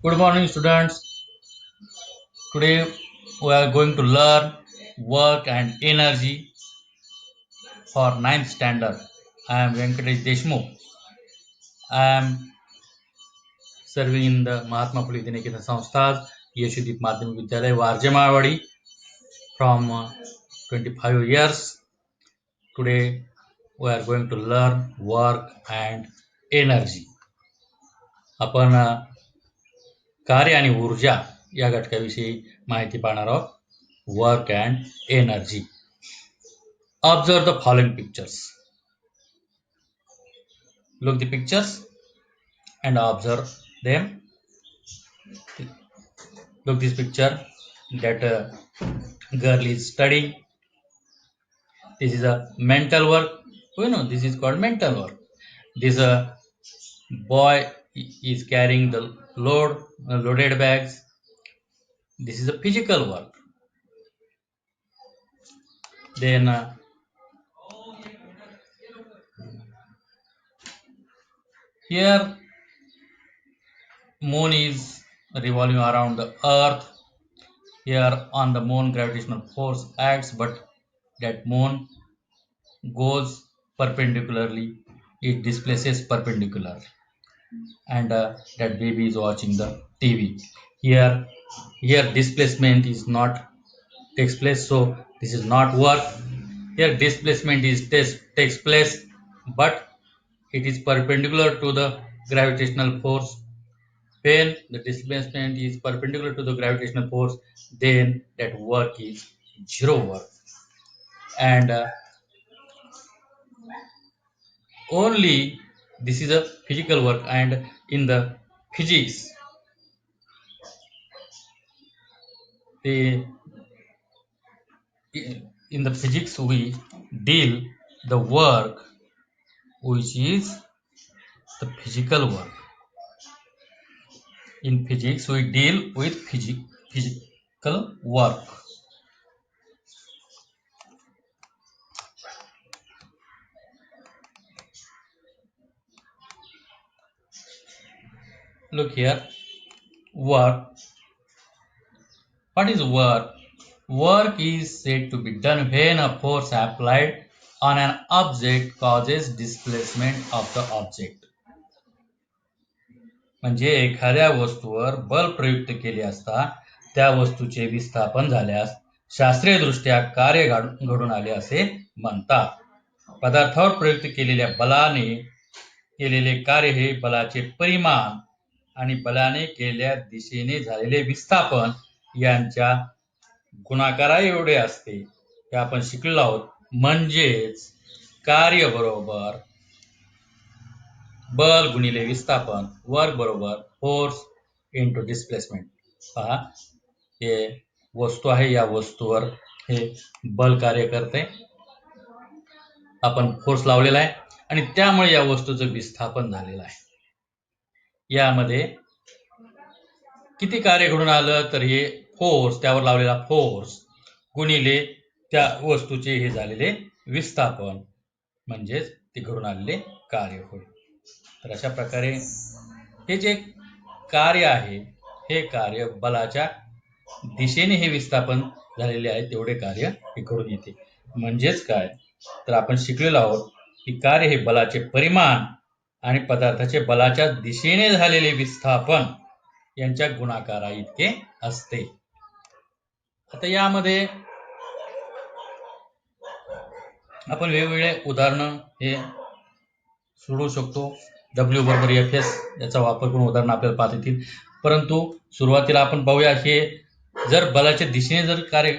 Good morning, students. Today we are going to learn work and energy for ninth standard. I am Venkatesh Deshmukh. I am serving in the Mahatma Phule Diniketan Samstha's Yeshudip Madhyamik Vidyalaya, Warjamawadi from 25 years. Today we are going to learn work and energy. आपण कार्य आणि ऊर्जा या घटकाविषयी माहिती पाहणार आहोत. Work and energy. Observe the following pictures. Look the pictures and observe them. Look this picture. That girl is studying. This is a mental work. This is called mental work. This boy is carrying the loaded bags. This is a physical work. Then here moon is revolving around the earth. Here on the moon gravitational force acts, but that moon goes perpendicularly, it displaces perpendicularly, and that baby is watching the TV. Here displacement is not takes place, so this is not work. Here displacement is takes place, but it is perpendicular to the gravitational force. When the displacement is perpendicular to the gravitational force, then that work is zero work. And only this is a physical work, and in the physics in the physics we deal the work which is the physical work. In physics we deal with physical work. Look here, work. What is work? Work is said to be done when a force applied on an object causes displacement of the object. म्हणजे एखाद्या वस्तूवर बल प्रयुक्त केले असता त्या वस्तूचे विस्थापन झाल्यास शास्त्रीय दृष्ट्या कार्य घडून आले असे म्हणतात. पदार्थावर प्रयुक्त केलेल्या बलाने केलेले कार्य हे बलाचे परिमाण आणि बलाने केलेल्या दिशेने झालेले विस्थापन यांच्या गुणाकारा एवढे असते. हे आपण शिकलो आहोत. म्हणजेच कार्य बरोबर बल गुणिले विस्थापन, वर्क बरोबर फोर्स इंटू डिस्प्लेसमेंट. पहा, हे वस्तू आहे, या वस्तूवर हे बल कार्य करते, आपण फोर्स लावलेला आहे आणि त्यामुळे या वस्तूचं विस्थापन झालेलं आहे. यामध्ये किती कार्य घडून आलं तर हे फोर्स, त्यावर लावलेला फोर्स गुणिले त्या वस्तूचे हे झालेले विस्थापन, म्हणजेच ते घडून आलेले कार्य होय. तर अशा प्रकारे हे जे कार्य आहे हे कार्य बलाच्या दिशेने हे विस्थापन झालेले आहे तेवढे कार्य हे घडून येते. म्हणजेच काय तर आपण शिकलेलो आहोत की कार्य हे बलाचे परिमाण आणि पदार्थाचे बलाच्या दिशेने झालेले विस्थापन यांच्या गुणाकारा इतके असते. आता यामध्ये आपण वेगवेगळे उदाहरणं हे सोडवू शकतो. W बरोबर Fs याचा वापर करून उदाहरण आपल्याला पाहता येतील. परंतु सुरुवातीला आपण पाहूया, हे जर बलाच्या दिशेने जर कार्य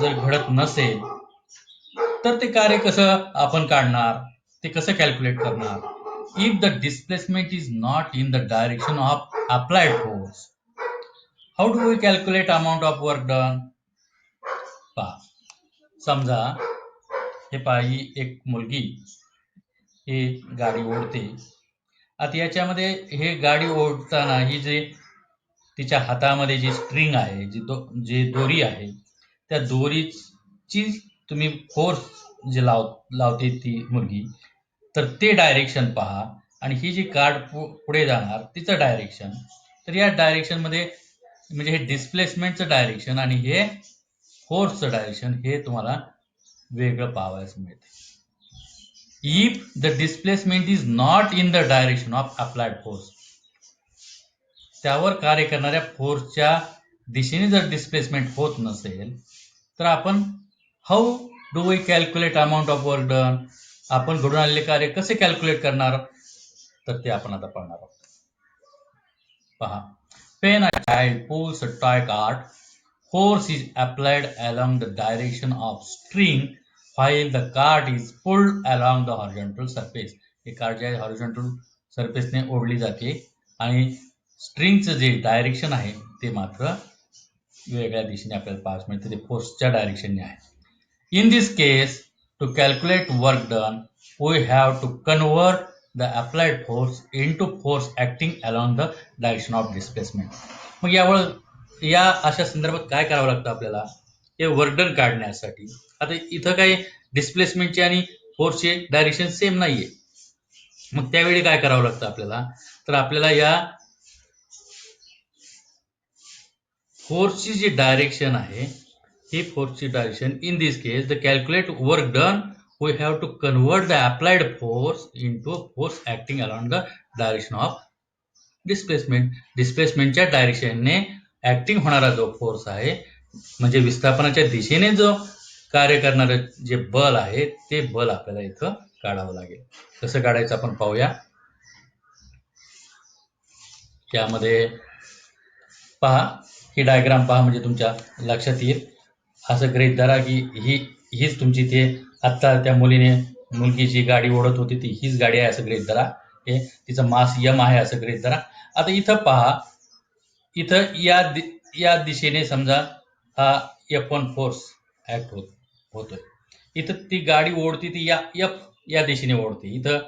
जर घडत नसेल तर ते कार्य कसं आपण काढणार, ते कसं कॅल्क्युलेट करणार. If the displacement is not in the direction of applied force, how do we calculate amount of work done. पहा, समजा हे पहा, ही एक मुलगी ही गाडी ओढते. आता याच्यामध्ये हे गाडी ओढताना ही जे तिच्या हातामध्ये जी स्ट्रिंग आहे, जी दोरी आहे, त्या दोरीची तुम्ही फोर्स जे लावते ती मुलगी, तर ते डायरेक्शन पहा आणि ही जी कार पुढे जाणार तिचं डायरेक्शन, तर या डायरेक्शन मध्ये म्हणजे हे डिस्प्लेसमेंटचं डायरेक्शन आणि हे फोर्सचं डायरेक्शन हे तुम्हाला वेगळं पाहावयास मिळते. If the displacement is not in the direction of applied force, त्यावर कार्य करणाऱ्या फोर्सच्या दिशेने जर डिस्प्लेसमेंट होत नसेल तर आपण how do we calculate amount of work done, आपण घडून आलेले कार्य कसे कॅल्क्युलेट करणार, तर ते आपण आता पाहणार आहोत. पहा, when a child pulls a toy cart, force is applied along the direction of string while the cart is pulled along the horizontal surface. हे कार्ट जे आहे हॉरिझॉन्टल सरफेसने ओढली जाते आणि स्ट्रिंगचं जे डायरेक्शन आहे ते मात्र वेगळ्या दिशेने आपल्याला पाहायला मिळते, ते फोर्सच्या डायरेक्शनने आहे. In this case, to calculate work done, we have to convert the applied force into force acting along the direction of displacement. मग या अशा संदर्भात काय करावं लागतं आपल्याला, हे वर्क डन काढण्यासाठी. आता इथं काही डिस्प्लेसमेंटची आणि फोर्सचे डायरेक्शन सेम नाहीये. मग त्यावेळी काय करावं लागतं आपल्याला, तर आपल्याला या फोर्सची जी डायरेक्शन आहे ही फोर्सची direction, in this case the calculate work done we have to convert the applied force into force acting along the direction of displacement. डिस्प्लेसमेंटच्या डायरेक्शनने ऍक्टिंग होणारा जो फोर्स आहे म्हणजे विस्थापनाच्या दिशेने जो कार्य करणारं जे बल आहे ते बल आपल्याला इथं काढावं लागेल. कसं काढायचं आपण पाहूया. त्यामध्ये पहा, ही डायग्राम पहा म्हणजे तुमच्या लक्षात येईल. असं गृहीत धरा की हीच तुमची ते आत्ता त्या मुलगी जी गाडी ओढत होती ती हीच गाडी आहे असं गृहीत धरा. हे तिचं मास यम आहे असं गृहीत धरा. आता इथं पहा, इथं या दिशेने समजा हा F1 फोर्स ऍक्ट होतोय. इथं ती गाडी ओढती ती या दिशेने ओढते. इथं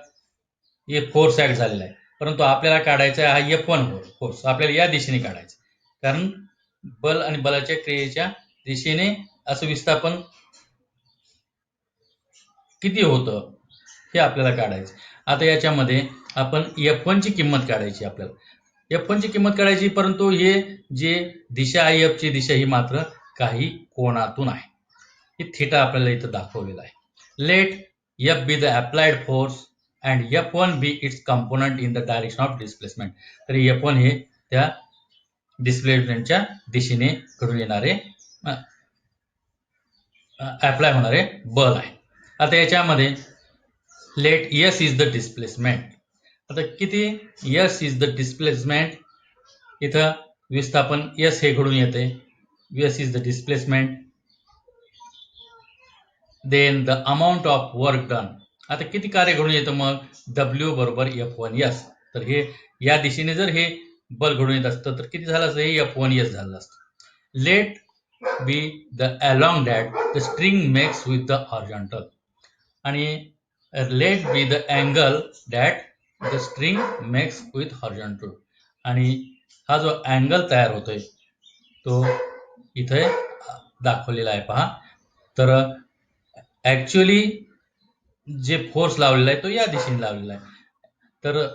हे फोर्स ऍक्ट झालेला आहे, परंतु आपल्याला काढायचा आहे हा F1 फोर्स, आपल्याला या दिशेने काढायचा, कारण बल आणि बलाच्या क्रियेच्या दिशेने असं विस्थापन किती होतं हे आपल्याला काढायचं. आता याच्यामध्ये आपण F1 ची किंमत काढायची. आपल्याला F1 ची किंमत काढायची, परंतु हे जे दिशा आहे F ची दिशा ही मात्र काही कोनातून आहे. हे थिटा आपल्याला इथं दाखवलेलं आहे. Let F be the applied force and F1 be its component in the direction of displacement. तर F1 हे त्या डिस्प्लेसमेंटच्या दिशेने घडून येणारे अप्लाय होणारे बल आहे. आता याच्यामध्ये let S is the displacement. आता किती एस इज द डिस्प्लेसमेंट, इथं विस्थापन एस हे घडून येते. S is the displacement, then the amount of work done. आता किती कार्य घडून येतं मग, W बरोबर F1S. तर हे या दिशेने जर हे बल घडून येत असतं तर किती झालं असतं, हे F1S झालं असतं. Let be the along that the string makes with the horizontal, आणि let be the angle that the string makes with horizontal. आणि हा जो अँगल तयार होतोय तो इथे दाखवलेला आहे पहा. तर ऍक्च्युअली जे फोर्स लावलेला आहे तो या दिशेने लावलेला आहे. तर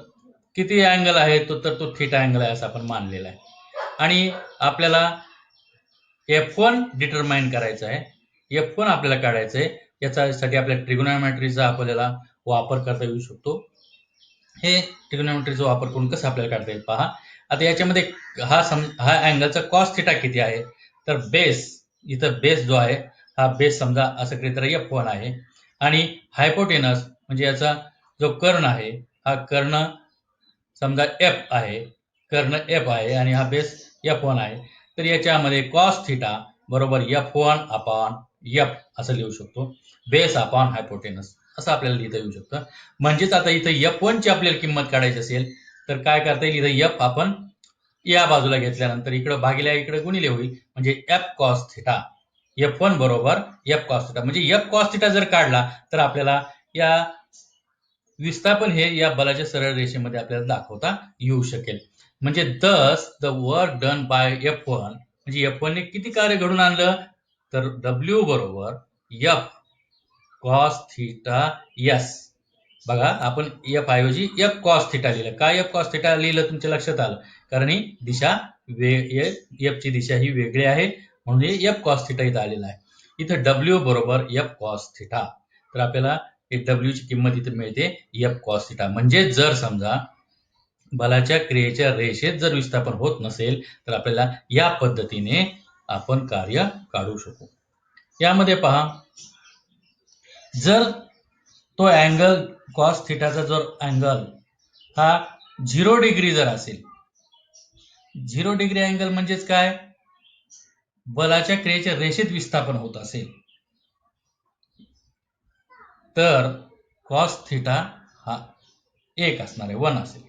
किती अँगल आहे तो थिटा अँगल आहे असं आपण मानलेला आहे. आणि आपल्याला F1 डिटरमाइन करायचं आहे, F1 आपल्याला काढायचं आहे. याच्यासाठी आपल्या ट्रिगोनॉमेट्रीचा आपल्याला वापर करता येऊ शकतो. हे ट्रिगोनॉमेट्रीचा वापर करून कसं आपल्याला काढता येईल पहा. आता याच्यामध्ये हा अँगलचा कॉस थिटा किती आहे, तर इथं बेस जो आहे हा बेस समजा असं काहीतरी F1 आहे, आणि हायपोटेनस म्हणजे याचा जो कर्ण आहे हा कर्ण समजा F आहे, कर्ण F आहे आणि हा बेस F1 आहे. तर याच्यामध्ये कॉस थिटा बरोबर F1 अपॉन F असं लिहू शकतो, बेस अपॉन हायपोटेनस असं आपल्याला लिहिता येऊ शकतं. म्हणजेच आता इथं F1 ची आपल्याला किंमत काढायची असेल तर काय करता येईल, इथं F आपण या बाजूला घेतल्यानंतर इकडे भागिले इकडे गुणिले होईल, म्हणजे F कॉस थिटा, F1 बरोबर F कॉस थिटा. म्हणजे F कॉस थिटा जर काढला तर आपल्याला या विस्थापन हे या बलाच्या सरळ रेषेमध्ये आपल्याला दाखवता येऊ शकेल. म्हणजे दस the work done bye F1, म्हणजे F1 ने किती कार्य घडून आणलं, तर W बरोबर F कॉस थिटा S. बघा आपण एफ ऐवजी एफ कॉस थिटा लिहिलं. का एफ कॉस थिटा लिहिलं तुमच्या लक्षात आलं? कारण ही दिशा एफ ची दिशा ही वेगळी आहे म्हणून एफ कॉस थिटा इथं आलेला आहे. इथं डब्ल्यू बरोबर एफ कॉस थिटा. तर आपल्याला डब्ल्यू ची किंमत इथे मिळते एफ कॉस थिटा. म्हणजे जर समजा बलाच्या क्रियेच्या रेषेत जर विस्थापन होत नसेल तर आपल्याला या पद्धतीने आपण कार्य काढू शकू. यामध्ये पहा, जर तो अँगल कॉस थिटाचा जर अँगल हा 0 डिग्री जर असेल, 0 डिग्री अँगल म्हणजेच काय, बलाच्या क्रियेच्या रेषेत विस्थापन होत असेल तर कॉस थिटा हा 1 असणार आहे, 1 असेल.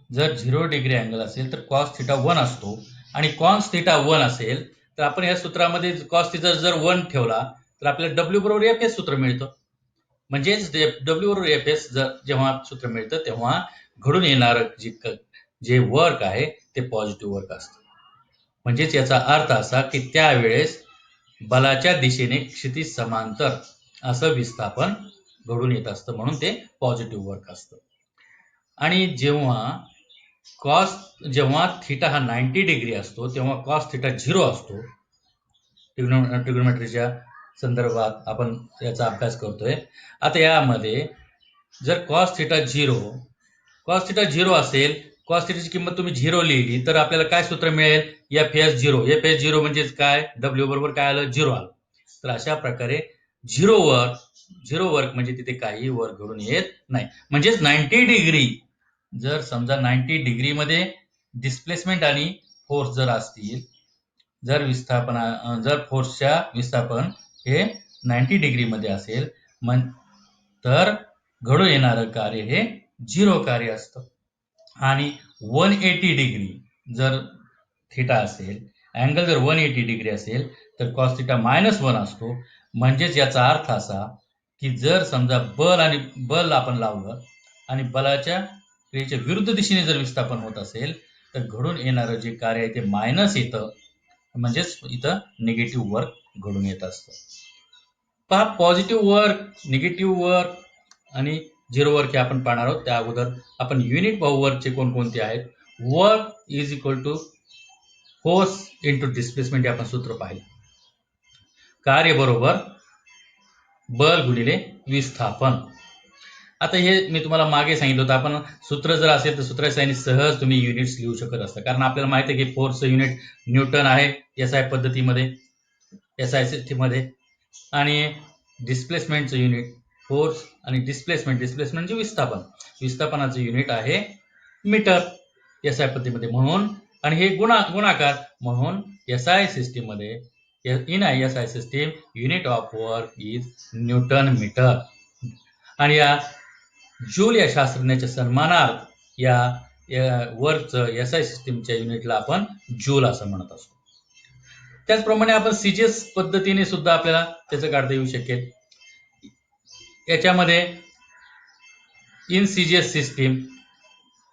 जर 0 डिग्री अँगल असेल तर कॉस थिटा 1 असतो आणि कॉस थिटा 1 असेल तर आपण या सूत्रामध्ये कॉस थिटा जर 1 ठेवला तर आपल्याला डब्ल्यू बरोबर एफ एस सूत्र मिळतं. म्हणजेच डब्ल्यू बरोबर एफ एस जेव्हा सूत्र मिळतं तेव्हा घडून येणारं जे वर्क आहे ते पॉझिटिव्ह वर्क असतं. म्हणजेच याचा अर्थ असा की त्यावेळेस बलाच्या दिशेने क्षितिज समांतर असं विस्थापन घडून येत असतं म्हणून ते पॉझिटिव्ह वर्क असतं. आणि जेव्हा थिटा हा 90 डिग्री असतो तेव्हा कॉस थिटा 0 असतो. ट्रिग्नोमेट्रीच्या संदर्भात आपण याचा अभ्यास करतोय. आता यामध्ये जर कॉस थिटा 0 असेल, कॉस थिटाची किंमत तुम्ही 0 लिहिली तर आपल्याला काय सूत्र मिळेल, एफ एस 0. एफ एस 0 म्हणजेच काय, डब्ल्यू बरोबर काय आलं, 0 आलं. तर अशा प्रकारे 0 वर्क म्हणजे तिथे काही वर्क घडून येत नाही. म्हणजेच 90 डिग्री, जर समजा 90 डिग्री मध्ये डिस्प्लेसमेंट आणि फोर्स जर असतील, जर फोर्सच्या विस्थापन हे 90 डिग्री मध्ये असेल तर घडून येणारं कार्य हे 0 कार्य असतं. आणि 180 डिग्री जर थिटा असेल, अँगल जर 180 डिग्री असेल तर कॉस थिटा -1 असतो. म्हणजेच याचा अर्थ असा की जर समजा बल आपण लावलं आणि बलाच्या क्रियेच्या विरुद्ध दिशेने जर विस्थापन होत असेल तर घडून येणारं जे कार्य आहे ते मायनस येतं. म्हणजेच इथं निगेटिव्ह वर्क घडून येत असतं. पहा, पॉझिटिव्ह वर्क, निगेटिव्ह वर्क आणि 0 वर्क हे आपण पाहणार आहोत. त्या अगोदर आपण युनिट पाहू वर्कचे कोणकोणते आहेत. Work is equal to force into displacement हे आपण सूत्र पाहिलं. कार्य बरोबर बल गुणिले विस्थापन. आता हे मी तुम्हाला मागे सांगितलं होतं, आपण सूत्र जर असेल तर सूत्राच्या साहाय्याने सहज तुम्ही युनिट्स लिहू शकत असता. कारण आपल्याला माहिती आहे की फोर्सचं युनिट न्यूटन आहे एसआय पद्धतीमध्ये, एसआय सिस्टीममध्ये. आणि डिस्प्लेसमेंटचं युनिट फोर्स आणि डिस्प्लेसमेंट म्हणजे विस्थापनाचं युनिट आहे मीटर एसआय पद्धतीमध्ये. म्हणून आणि हे गुणाकार म्हणून एसआय सिस्टीम मध्ये, in SI system unit of work is newton metre. आणि या जूल या शास्त्रज्ञाच्या सन्मानार्थ या वर्कचं एसआय सिस्टीमच्या युनिटला आपण जूल असं म्हणत असतो. त्याचप्रमाणे आपण सीजीएस पद्धतीने सुद्धा आपल्याला त्याचं काढता येऊ शकेल. याच्यामध्ये इन सीजीएस सिस्टीम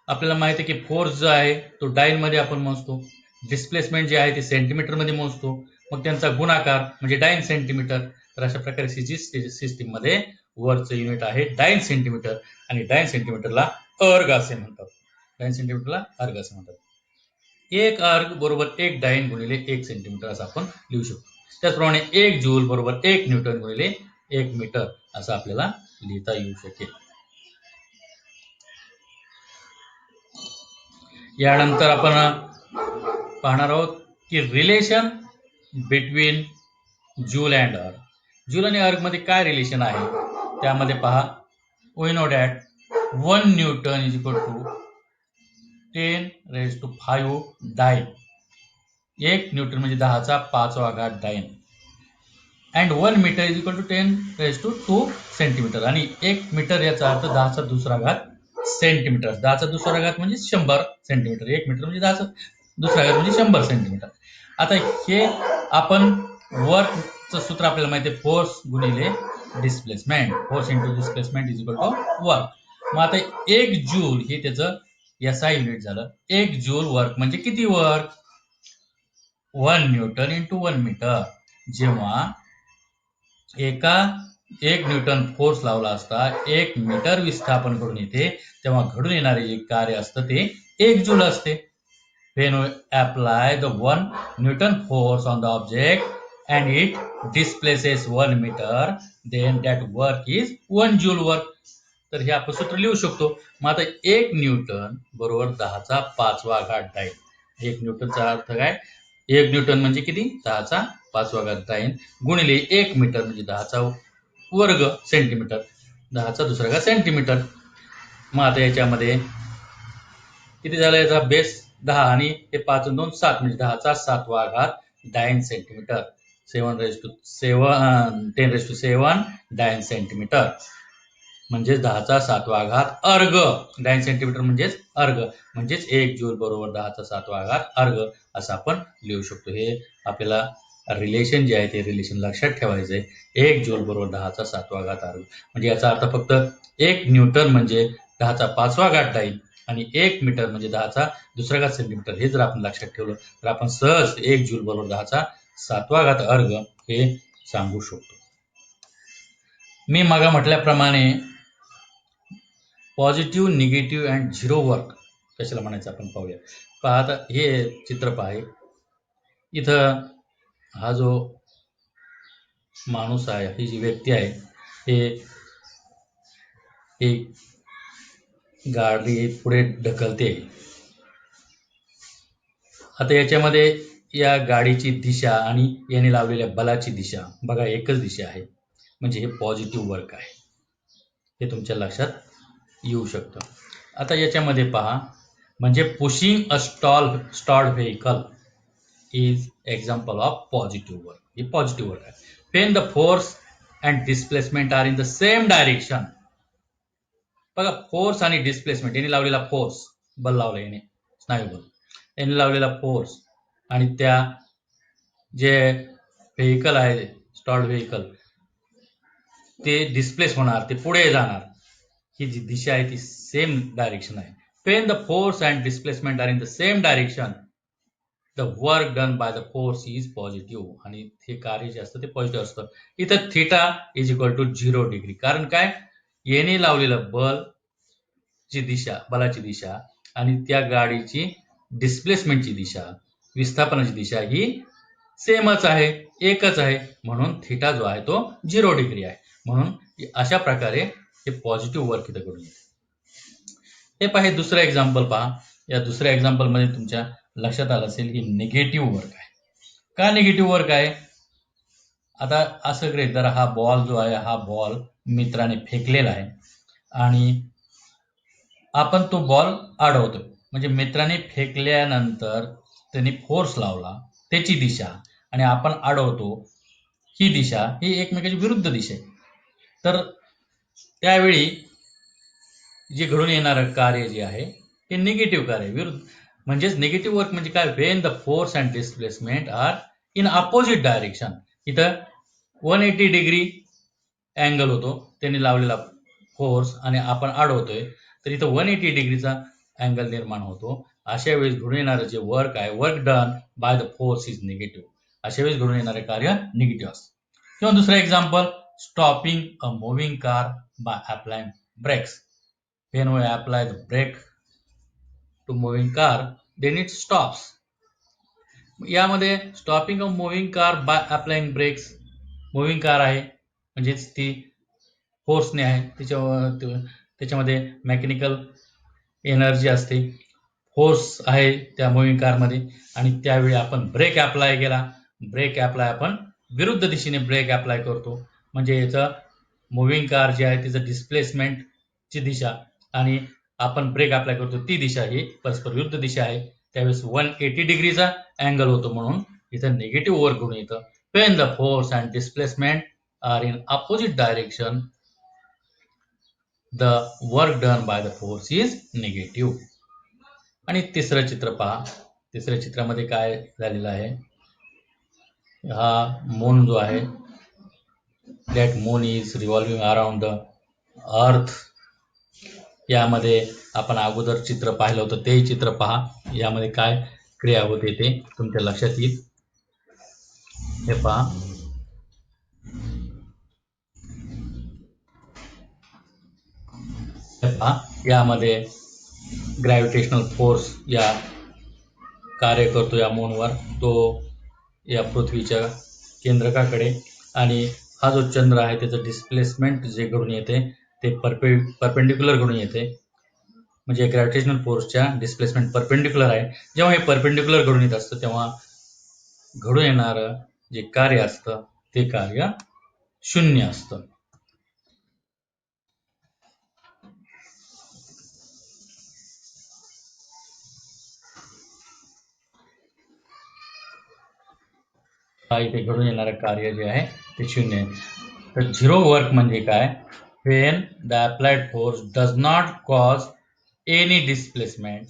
आपल्याला माहिती आहे की फोर्स जो आहे तो डाईन मध्ये आपण मोजतो, डिस्प्लेसमेंट जे आहे ते सेंटीमीटर मध्ये मोजतो, मग त्यांचा गुणाकार म्हणजे डाईन सेंटीमीटर. तर अशा प्रकारे सीजीएस सिस्टीम मध्ये वरचं युनिट आहे डाईन सेंटीमीटर आणि डाईन सेंटीमीटरला अर्ग असे म्हणतात. एक अर्ग बरोबर 1 डाईन गुणिले 1 सेंटीमीटर असं आपण लिहू शकतो. त्याचप्रमाणे 1 जूल बरोबर 1 न्यूटन गुणिले 1 मीटर असं आपल्याला लिहिता येऊ शकेल. यानंतर आपण पाहणार आहोत की relation between joule and erg. Joule आणि अर्ग मध्ये काय रिलेशन आहे. त्यामध्ये पहा, we know that 1 newton is equal to 10⁵ dyne. 1 newton म्हणजे 10⁵ dyne. And 1 metre is equal to 10⁵2 centimetre. आणि 1 मीटर याचा अर्थ 10⁻² सेंटीमीटर. 10⁻² म्हणजे 100 सेंटीमीटर. 1 मीटर म्हणजे 10⁻² म्हणजे 100 सेंटीमीटर. आता हे आपण वर्कचं सूत्र आपल्याला माहिती आहे, फोर्स गुणिले displacement. Force into displacement is equal to work. मग आता 1 जूल हे त्याचं एसआय युनिट झालं. 1 जूल वर्क म्हणजे किती वर्क, 1 न्यूटन इंटू 1 मीटर. जेव्हा एका 1 न्यूटन फोर्स लावला असता 1 मीटर विस्थापन करून येते, तेव्हा घडून येणारे जे कार्य असतं ते 1 जूल असते. When we apply the 1 Newton force on the object and it displaces 1 meter, then that work is 1 joule work. तर हे आपण सूत्र लिहू शकतो. मग आता 1 न्यूटन बरोबर 10⁵ डाईन. 1 न्यूटनचा अर्थ काय? 1 न्यूटन म्हणजे किती? 10⁵ डाईन गुणिले 1 मीटर म्हणजे 10चा वर्ग सेंटीमीटर, 10⁻² सेंटीमीटर. मग आता याच्यामध्ये किती झालं? याचा बेस 10 आणि हे 5 आणि 2 7 म्हणजे 10⁷ डाईन सेंटीमीटर. 10⁷ डाईन सेंटीमीटर म्हणजे 10⁷ अर्ग. डाईन सेंटीमीटर म्हणजेच अर्ग, म्हणजेच 1 जूल बरोबर 10⁷ अर्ग असं आपण लिहू शकतो. हे आपल्याला रिलेशन जे आहे ते रिलेशन लक्षात ठेवायचंय. 1 जूल बरोबर 10⁷ अर्ग म्हणजे याचा अर्थ फक्त 1 न्यूटन म्हणजे 10⁵ डाईन आणि 1 मीटर म्हणजे 10⁻² सेंटीमीटर हे जर आपण लक्षात ठेवलं तर आपण सहज 1 जूल बरोबर 10⁷ अर्ग हे सांगू शकतो. मी मागे म्हटल्याप्रमाणे positive, negative and zero work कशाला म्हणायचं आपण पाहूया. पहा आता हे चित्र पहा. इथं हा जो माणूस आहे, ही जी व्यक्ती आहे, हे गाडी पुढे ढकलते. आता याच्यामध्ये या गाडीची दिशा आणि याने लावलेल्या बलाची दिशा बघा एकच दिशा आहे, म्हणजे हे पॉझिटिव्ह वर्क आहे. हे तुमच्या लक्षात येऊ शकतं. आता याच्यामध्ये पहा, म्हणजे pushing a stalled vehicle is example of positive work. हे पॉझिटिव्ह वर्क आहे. When the force and displacement are in the same direction. बघा फोर्स आणि डिस्प्लेसमेंट, याने लावलेला फोर्स, बल लावला याने, स्नायुबल, याने लावलेला फोर्स आणि त्या जे व्हेकल आहे स्टॉल्ड व्हेकल ते डिस्प्लेस होणार, ते पुढे जाणार. ही जी दिशा आहे ती सेम डायरेक्शन आहे. When the force and displacement are in the same direction the work done by the force is positive. आणि हे कार्य जे असतं ते पॉझिटिव्ह असतं. इथं theta is equal to 0 degree. कारण काय? याने लावलेलं बल ची दिशा, बलाची दिशा आणि त्या गाडीची डिस्प्लेसमेंटची दिशा, विस्थापनाची दिशा ही सेमच आहे, एकच आहे. म्हणून थिटा जो आहे तो 0 डिग्री आहे. म्हणून अशा प्रकारे हे पॉझिटिव्ह वर्क इथं करून येते. हे पहा, दुसरं एक्झाम्पल पहा. या दुसऱ्या एक्झाम्पल मध्ये तुमच्या लक्षात आलं असेल की निगेटिव्ह वर्क आहे. का निगेटिव्ह वर्क आहे? आता असं गृहीत धरा, हा बॉल जो आहे, हा बॉल मित्राने फेकलेला आहे आणि आपण तो बॉल अडवतोय. म्हणजे मित्राने फेकल्यानंतर त्यांनी फोर्स लावला, त्याची दिशा, आणि आपण अडवतो, ही दिशा, ही एकमेकाची विरुद्ध दिशा आहे. तर त्यावेळी जे घडून येणारं कार्य जे आहे ते निगेटिव्ह कार्य, विरुद्ध. म्हणजेच निगेटिव्ह वर्क म्हणजे काय? When the force and displacement are in opposite direction. इथं 180 डिग्री अँगल होतो, त्यांनी लावलेला फोर्स, आणि आपण अडवतोय, तर इथं 180 डिग्रीचा अँगल निर्माण होतो. अशा वेळेस घडून येणारं जे वर्क आहे, work done by the force is negative. अशा वेळेस घडून येणारे कार्य निगेटिव्ह असतं. किंवा दुसरं example, stopping a moving car by applying brakes. When we apply the brake to moving car, then it stops. यामध्ये stopping of moving car by applying brakes, moving car आहे म्हणजेच ती फोर्सने आहे, त्याच्यामध्ये मेकॅनिकल एनर्जी असते, फोर्स आहे त्या moving कारमध्ये, आणि त्यावेळी आपण ब्रेक अप्लाय केला. ब्रेक अप्लाय आपण विरुद्ध दिशेने ब्रेक अप्लाय करतो. म्हणजे याचं मुव्हिंग कार जी आहे तिचं डिस्प्लेसमेंटची दिशा आणि आपण ब्रेक अप्लाय करतो ती दिशा ही परस्पर विरुद्ध दिशा आहे. त्यावेळेस 180 डिग्रीचा अँगल होतो. म्हणून इथं निगेटिव्ह वर्क होऊन येतं. When the force and displacement are in opposite direction the work done by the force is negative. आणि तिसरं चित्र पहा. तिसऱ्या चित्रामध्ये काय झालेलं आहे? हा मून जो आहे, that moon is revolving around the earth. यामध्ये आपण अगोदर चित्र पाहिलं होतं, तेही चित्र पहा. यामध्ये काय क्रिया होते ते तुमच्या लक्षात येईल. हे पहा, यामध्ये ग्रॅव्हिटेशनल फोर्स या कार्य करतो या मूनवर, तो या पृथ्वीच्या केंद्रकाकडे, आणि हा जो चंद्र आहे त्याचं डिस्प्लेसमेंट जे घडून येते ते परपेंडिक्युलर घडून येते. म्हणजे ग्रॅव्हिटेशनल फोर्सच्या डिस्प्लेसमेंट परपेंडिक्युलर आहे. जेव्हा हे परपेंडिक्युलर घडून येत असतं तेव्हा घडून येणारं जे कार्य असतं ते कार्य शून्य असतं. इथे घडून येणारं कार्य जे आहे ते शून्य आहे. तर झिरो वर्क म्हणजे काय? When the applied force does not cause any displacement,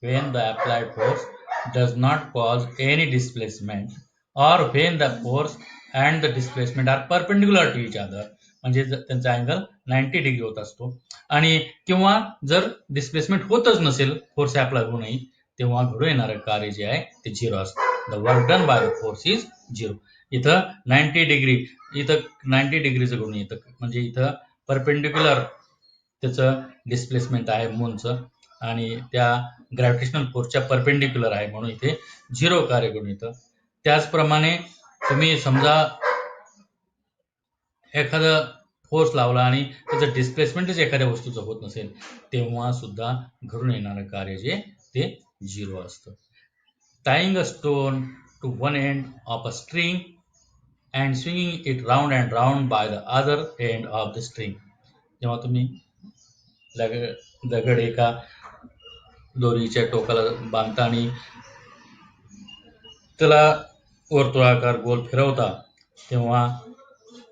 when the applied force does not cause any displacement, or when the force and the displacement are perpendicular to each other, म्हणजे त्यांचा angle 90 degree होत असतो. आणि किंवा जर displacement होतच नसेल, force apply होऊनही, तेव्हा घडून येणारं कार्य जे आहे ते झिरो असतं. The work done by the force is zero. इथं 90 डिग्री, इथं 90 डिग्रीचं घडून येतं, म्हणजे इथं परपेंडिक्युलर त्याचं डिस्प्लेसमेंट आहे मूनचं, आणि त्या ग्रॅव्हिटेशनल फोर्सच्या परपेंडिक्युलर आहे, म्हणून इथे झिरो कार्य घडून येतं. त्याचप्रमाणे तुम्ही समजा एखादा फोर्स लावला आणि त्याचं डिस्प्लेसमेंटच एखाद्या वस्तूचं होत नसेल, तेव्हा सुद्धा घडून येणारं कार्य जे ते झिरो असतं. Tying a stone to one end of a string and swinging it round and round by the other end of the string. जेव्हा तुम्ही दगड एका दोरीच्या टोकाला बांधता आणि त्याला वर्तुळाकार गोल फिरवता, तेव्हा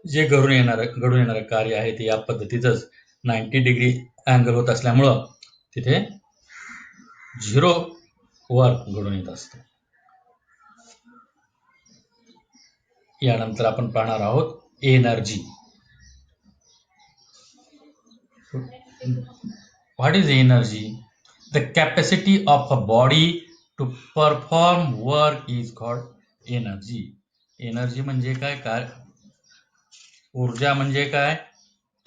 जे घडून येणारं कार्य आहे ते या पद्धतीचंच 90 डिग्री अँगल होत असल्यामुळं तिथे झिरो वर्क घडून येत असतं. यानंतर आपण पाहणार आहोत energy. What is energy? The capacity of a body to perform work is called energy. Energy म्हणजे काय? ऊर्जा म्हणजे काय?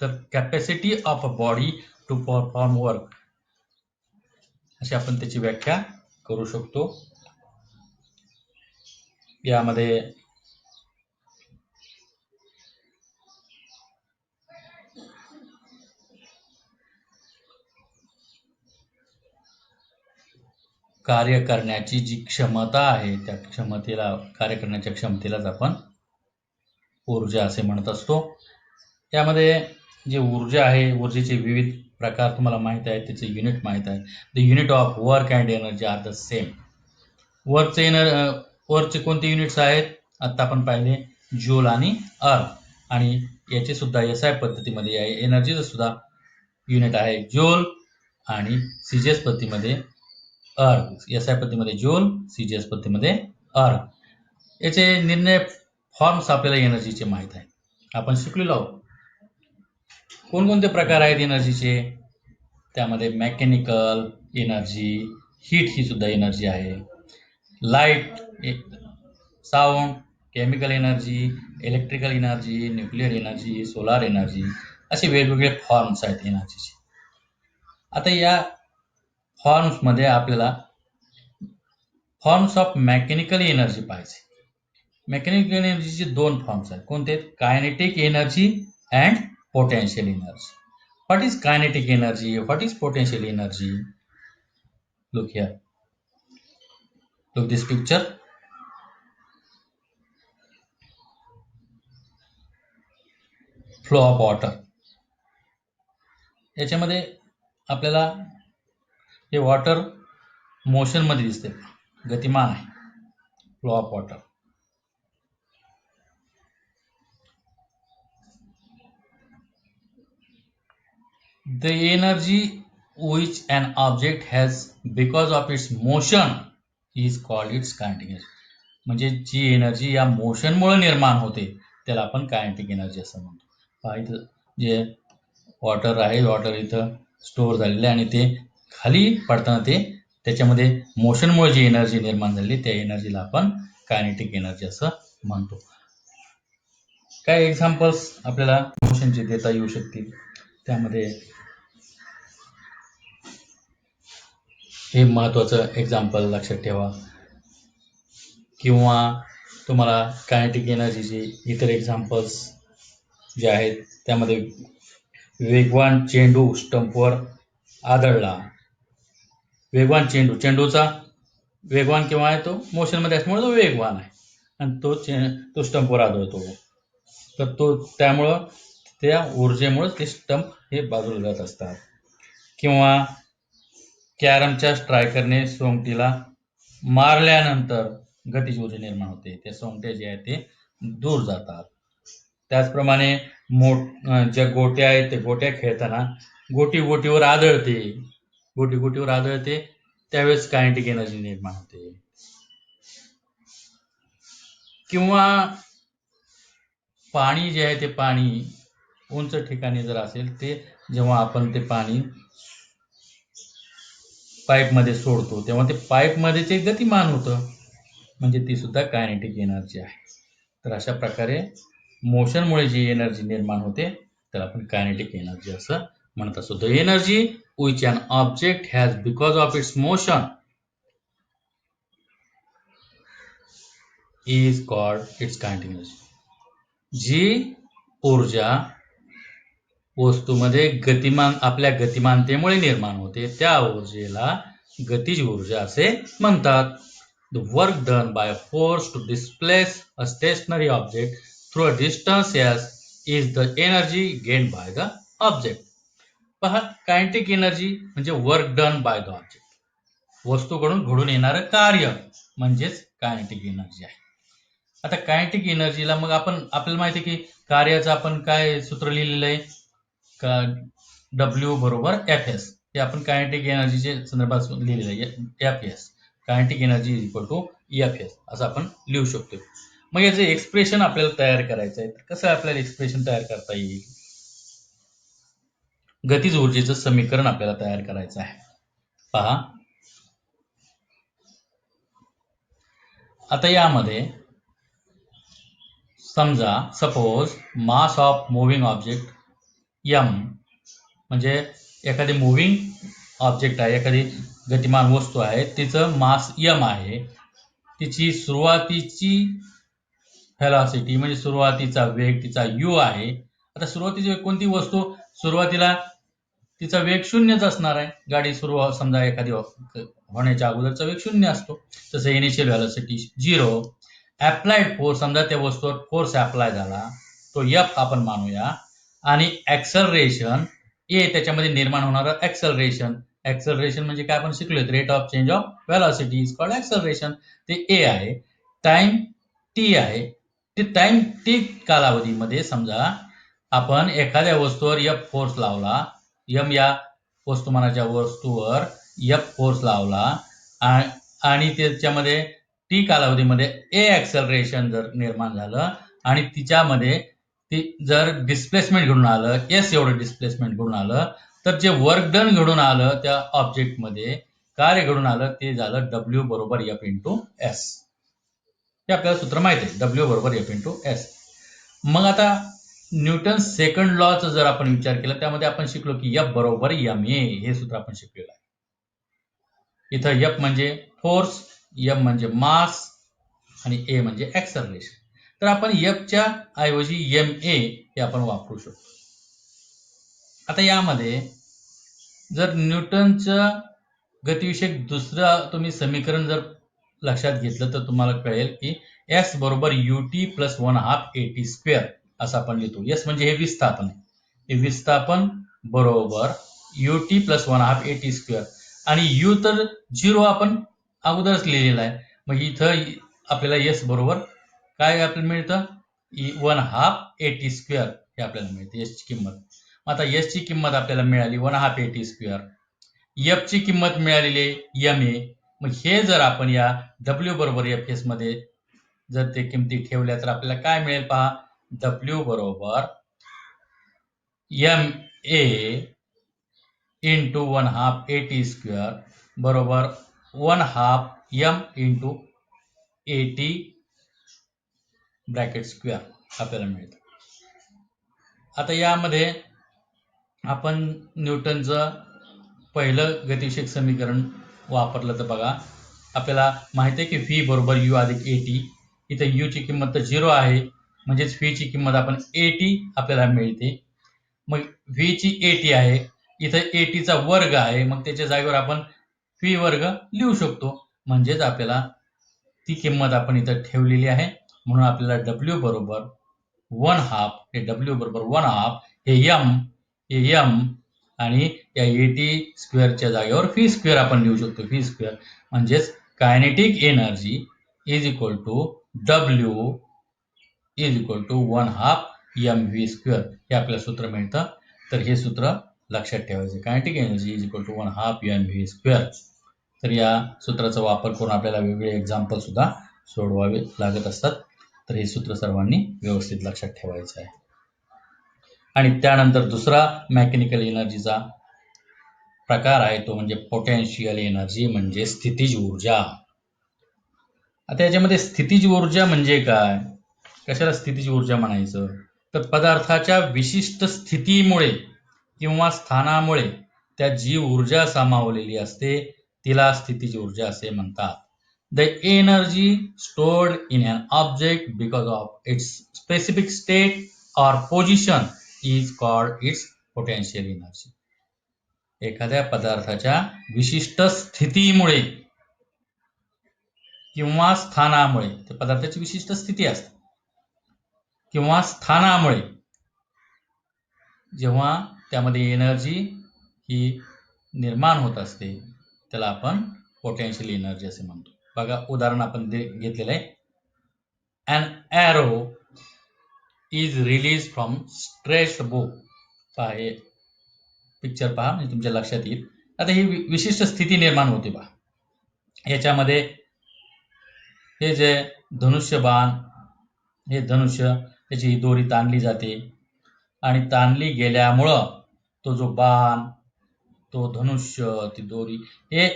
तर capacity of a body to perform work, अशी आपण त्याची व्याख्या करू शकतो. यामध्ये कार्य करण्याची जी क्षमता आहे त्या क्षमतेला, कार्य करण्याच्या क्षमतेलाच आपण ऊर्जा असे म्हणत असतो. त्यामध्ये जे ऊर्जा आहे, ऊर्जेचे विविध प्रकार तुम्हाला माहित आहे, त्याचे युनिट माहित आहे. The unit of work and energy are the same. वर्कचे कोणते युनिट्स आहेत? आता आपण पाहिले जूल आणि अर्ग, आणि याचे सुद्धा एसआय पद्धतीमध्ये आहे. एनर्जीचं सुद्धा युनिट आहे जूल आणि सीजीएस पद्धतीमध्ये अर्ग. एसआय पद्धतीमध्ये जूल, सीजीएस पद्धतीमध्ये अर्ग. याचे निर्णय फॉर्म्स आपल्याला एनर्जीचे माहित आहे, आपण शिकलेलो आहोत. कोणकोणते प्रकार आहेत एनर्जीचे? त्यामध्ये मेकॅनिकल एनर्जी, हीट ही सुद्धा एनर्जी आहे, light, sound, chemical energy, electrical energy, nuclear energy, solar energy, असे वेगवेगळे फॉर्म्स आहेत एनर्जीचे. आता या फॉर्म्समध्ये आपल्याला फॉर्म्स ऑफ मेकॅनिकल एनर्जी पाहिजे. मेकॅनिकल एनर्जीचे दोन फॉर्म्स आहेत. कोणते? Kinetic energy and potential energy. What is kinetic energy? What is potential energy? Look here. Look this picture. Flow of water. याच्यामध्ये आपल्याला हे वॉटर मोशन मध्ये दिसते, गतिमान आहे. Flow of water. The energy which an object has because of its motion is called its kinetic energy. म्हणजे जी energy या मोशनमुळे निर्माण होते त्याला आपण कायनेटिक एनर्जी असं म्हणतो. इथं जे वॉटर आहे, वॉटर इथं स्टोअर झालेलं आहे आणि ते खाली पडताना ते त्याच्यामध्ये मोशनमुळे जी एनर्जी निर्माण झाली त्या एनर्जीला आपण कायनेटिक एनर्जी असं म्हणतो. काही एक्झाम्पल्स आपल्याला मोशनचे देता येऊ शकतील. त्यामध्ये हे महत्त्वाचं एक्झाम्पल लक्षात ठेवा. किंवा तुम्हाला कायनेटिक एनर्जीचे इतर एक्झाम्पल्स जे आहेत त्यामध्ये वेगवान चेंडू स्टंपवर आदळला. वेगवान चेंडूचा वेगवान किंवा आहे तो मोशनमध्ये असल्यामुळे तो वेगवान आहे आणि तो स्टंपवर आदळतो. तर तो त्यामुळं त्या ऊर्जेमुळे ते स्टंप हे बाजूला जात असतात. किंवा कॅरमच्या स्ट्रायकरने सोंगटीला मारल्यानंतर गतिज ऊर्जा निर्माण होते. त्या सोंगट्या जे आहेत ते दूर जातात. त्याचप्रमाणे ज्या गोट्या आहेत ते गोट्या खेळताना गोटी गोटीवर आदळते त्यावेळेस कायनेटिक एनर्जी निर्माण होते. किंवा पाणी जे आहे ते पाणी उंच ठिकाणी जर असेल ते जेव्हा आपण ते पाणी पाईपमध्ये सोडतो तेव्हा ते पाईपमध्ये ते गतिमान होतं, म्हणजे ती सुद्धा कायनेटिक एनर्जी आहे. तर अशा प्रकारे मोशनमुळे जी एनर्जी निर्माण होते त्याला आपण कायनेटिक एनर्जी असं म्हणत असतो. The energy which an object has because of its motion is called its kinetic energy. जी ऊर्जा वस्तूमध्ये आपल्या गतिमानतेमुळे निर्माण होते त्या ऊर्जेला गतिज ऊर्जा असे म्हणतात. The work done by a force to displace a stationary object through a distance s is the energy gained by the object. पहा, कायनेटिक एनर्जी म्हणजे work done by the object, वस्तूकडून घडून येणारं कार्य म्हणजेच कायनेटिक एनर्जी आहे. आता kinetic एनर्जीला मग आपल्याला माहिती आहे की कार्याचं आपण काय सूत्र लिहिलेलं आहे का, W बरोबर Fs. हे आपण कायनेटिक एनर्जीचे संदर्भात लिहिलेलं आहे. Fs kinetic energy is equal to Fs असं आपण लिहू शकतो. मग याचं एक्सप्रेशन आपल्याला तयार करायचं आहे. कसं आपल्याला एक्सप्रेशन तयार करता येईल? गतिज ऊर्जेचं समीकरण आपल्याला तयार करायचं आहे. पहा, आता यामध्ये समजा suppose mass of moving object m, म्हणजे एखादी मुव्हिंग ऑब्जेक्ट आहे, एखादी गतिमान वस्तू आहे, तिचं मास m आहे. तिची सुरुवातीची व्हेलॉसिटी म्हणजे सुरुवातीचा वेग तिचा u आहे. आता सुरुवातीची वेग कोणती वस्तू सुरुवातीला तिचा वेग शून्यच असणार आहे. गाडी समजा एखादी होण्याच्या अगोदरचा वेग 0 असतो, तसं इनिशियल व्हेलॉसिटी 0. अप्लाइड फोर्स, समजा त्या वस्तूवर फोर्स अप्लाय झाला तो F आपण मानूया, आणि ऍक्सलरेशन ए, त्याच्यामध्ये निर्माण होणारं ऍक्सलरेशन म्हणजे काय आपण शिकलोय, rate of change of velocity is called acceleration, ते ए आहे. टाइम टी आहे. ते टाइम टी कालावधीमध्ये समजा आपण एखाद्या वस्तूवर F फोर्स लावला, m या वस्तुमानाच्या वस्तूवर F फोर्स लावला आणि त्याच्यामध्ये टी कालावधीमध्ये ए ऍक्सलरेशन जर निर्माण झालं आणि तिच्यामध्ये जर डिस्प्लेसमेंट घडून आलं, एस एवढं डिस्प्लेसमेंट घडून आलं, तर जे वर्क डन घडून आलं त्या ऑब्जेक्टमध्ये कार्य घडून आलं ते झालं W बरोबर F इंटू एस. हे आपल्याला सूत्र माहिती आहे, W बरोबर F इंटू एस. मग आता न्यूटन सेकंड लॉचा जर आपण विचार केला त्यामध्ये आपण शिकलो की F बरोबर ma, हे सूत्र आपण शिकलेलं आहे. इथं F म्हणजे फोर्स, M म्हणजे मास आणि A म्हणजे ऍक्सलरेशन. तर आपण F च्या ऐवजी ma हे आपण वापरू शकतो. आता यामध्ये जर न्यूटनचं गतिविषयक दुसरं तुम्ही समीकरण जर लक्षात घेतलं तर तुम्हाला कळेल की S बरोबर ut प्लस 1/2 at स्क्वेअर असं आपण लिहितो. S म्हणजे हे विस्थापन आहे, हे विस्थापन बरोबर ut प्लस 1/2 at स्क्वेअर, आणि u तर 0 आपण अगोदरच लिहिलेला आहे. मग इथं आपल्याला S बरोबर काय आपल्याला मिळतं, 1/2 at स्क्वेअर हे आपल्याला मिळते S ची किंमत. आता S ची किंमत आपल्याला मिळाली 1/2 at स्क्वेअर, F ची किंमत मिळालेली ma. मग हे जर आपण या W बरोबर Fs मध्ये जर ते किमती ठेवल्या तर आपल्याला काय मिळेल पहा, W बरोबर ma इंटू 1/2 at स्क्वेअर बरोबर 1/2 m into at bracket square आपल्याला मिळतं. आता यामध्ये आपण न्यूटनचं पहिलं गतिविषयक समीकरण वापरलं तर बघा आपल्याला माहिती आहे की व्ही बरोबर यू अधिक AT. इथं यू ची किंमत तर 0 आहे, म्हणजेच व्ही ची किंमत आपण AT आपल्याला मिळते. मग व्ही ची AT आहे, इथं AT चा वर्ग आहे, मग त्याच्या जागेवर आपण व्ही वर्ग लिहू शकतो. म्हणजेच आपल्याला ती किंमत आपण इथं ठेवलेली आहे. म्हणून आपल्याला W बरोबर 1/2, हे W बरोबर 1/2, हे M आणि या AT स्क्वेअरच्या जागेवर व्ही स्क्वेअर आपण लिहू शकतो. व्ही स्क्वेअर म्हणजेच kinetic energy is equal to W is equal to 1/2 mv square, हे आपल्याला सूत्र मिळतं. तर हे सूत्र लक्षात ठेवायचं, kinetic energy is equal to 1/2 mv square. तर या सूत्राचा वापर करून आपल्याला वेगवेगळे एक्झाम्पल सुद्धा सोडवावे लागत असतात. तर हे सूत्र सर्वांनी व्यवस्थित लक्षात ठेवायचं आहे. आणि त्यानंतर दुसरा मेकॅनिकल एनर्जीचा प्रकार आहे तो म्हणजे पोटेन्शियल एनर्जी, म्हणजे स्थितीज ऊर्जा. आता याच्यामध्ये स्थितीज ऊर्जा म्हणजे काय, कशाला स्थितीज ऊर्जा म्हणायचं, तर पदार्थाच्या विशिष्ट स्थितीमुळे किंवा स्थानामुळे त्यात जी ऊर्जा सामावलेली असते तिला स्थितीज ऊर्जा असे म्हणतात. The energy stored in an object because of its specific state or position is called its potential energy. एखाद्या पदार्थाच्या विशिष्ट स्थितीमुळे किंवा स्थानामुळे, त्या पदार्थाची विशिष्ट स्थिती असते किंवा स्थानामुळे जेव्हा त्यामध्ये एनर्जी ही निर्माण होत असते त्याला आपण पोटेन्शियल एनर्जी असे म्हणतो. बघा उदाहरण आपण घेतलेलं आहे. An arrow is release from stretched bow. पहा हे पिक्चर पहा, म्हणजे तुमच्या लक्षात येईल. आता ही विशिष्ट स्थिती निर्माण होते पहा. याच्यामध्ये हे जे धनुष्यबाण, हे धनुष्य, त्याची दोरी ताणली जाते आणि ताणली गेल्यामुळं तो जो बाण, तो धनुष्य, ती दोरी, हे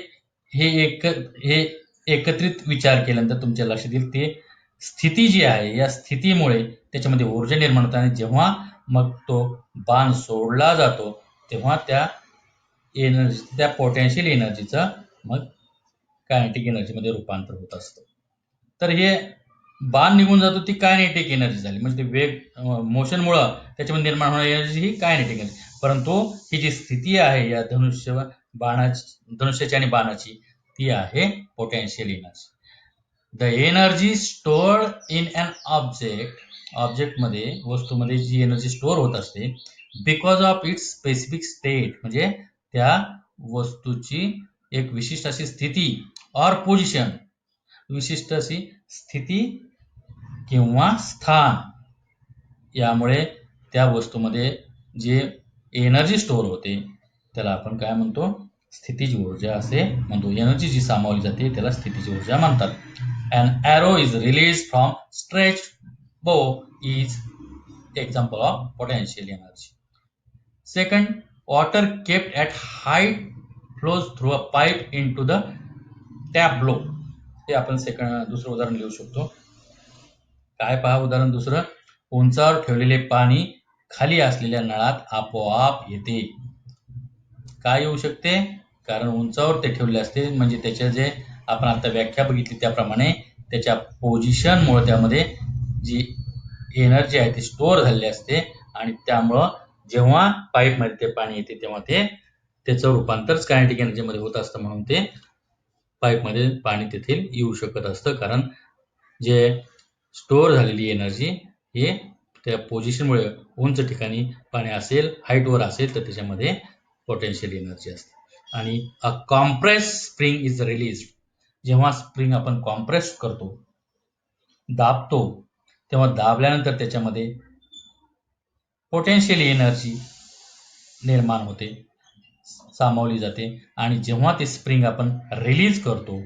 एकत्रित विचार केल्यानंतर तुमच्या लक्षात येईल ते स्थिती जी आहे, या स्थितीमुळे त्याच्यामध्ये ऊर्जा निर्माण होते आणि जेव्हा मग तो बाण सोडला जातो तेव्हा त्या एनर्जी, त्या पोटेन्शियल एनर्जीचं मग कायनेटिक एनर्जीमध्ये रूपांतर होत असतं. तर हे बाण निघून जातो ती कायनेटिक एनर्जी झाली, म्हणजे ते वेग मोशनमुळं त्याच्यामध्ये निर्माण होणारी एनर्जी ही कायनेटिक एनर्जी. परंतु ही जी स्थिती आहे या धनुष्याची आणि बाणाची, ती आहे potential energy. The energy stored in an ऑब्जेक्टमध्ये, वस्तूमध्ये जी एनर्जी स्टोअर होत असते because of its specific state, म्हणजे त्या वस्तूची एक विशिष्ट अशी स्थिती और पोझिशन, विशिष्ट अशी स्थिती किंवा स्थान, यामुळे त्या वस्तूमध्ये जे एनर्जी स्टोअर होते त्याला आपण काय म्हणतो, स्थितीज ऊर्जा असे म्हणतो. एनर्जी जी सामावली जाते त्याला स्थितीज ऊर्जा म्हणतात. An arrow is released from stretched bow is example of potential energy. Second, water kept at height flows through a pipe into the tap below. हे आपण दुसरं उदाहरण लिहू शकतो. काय पहा उदाहरण दुसरं, उंचावर ठेवलेले पाणी खाली असलेल्या नळात आपोआप येते. काय येऊ शकते, कारण उंचावर ते ठेवले असते, म्हणजे त्याच्या जे आपण आता व्याख्या बघितली त्याप्रमाणे त्याच्या पोझिशनमुळे त्यामध्ये जी एनर्जी आहे ती स्टोअर झालेली असते आणि त्यामुळं जेव्हा पाईपमध्ये ते पाणी येते तेव्हा ते त्याचं रूपांतर कायनेटिक एनर्जीमध्ये होत असतं. म्हणून ते पाईपमध्ये पाणी तेथे येऊ शकत असतं, कारण जे स्टोअर झालेली एनर्जी हे त्या पोझिशनमुळे, उंच ठिकाणी पाणी असेल, हाईटवर असेल तर त्याच्यामध्ये पोटेन्शियल एनर्जी असते. आणि अ कॉम्प्रेस स्प्रिंग इज रिलीज, जेव्हा स्प्रिंग आपण कॉम्प्रेस करतो, दाबतो, तेव्हा दाबल्यानंतर त्याच्यामध्ये पोटेन्शियल एनर्जी निर्माण होते, सामावली जाते. आणि जेव्हा ती स्प्रिंग आपण रिलीज करतो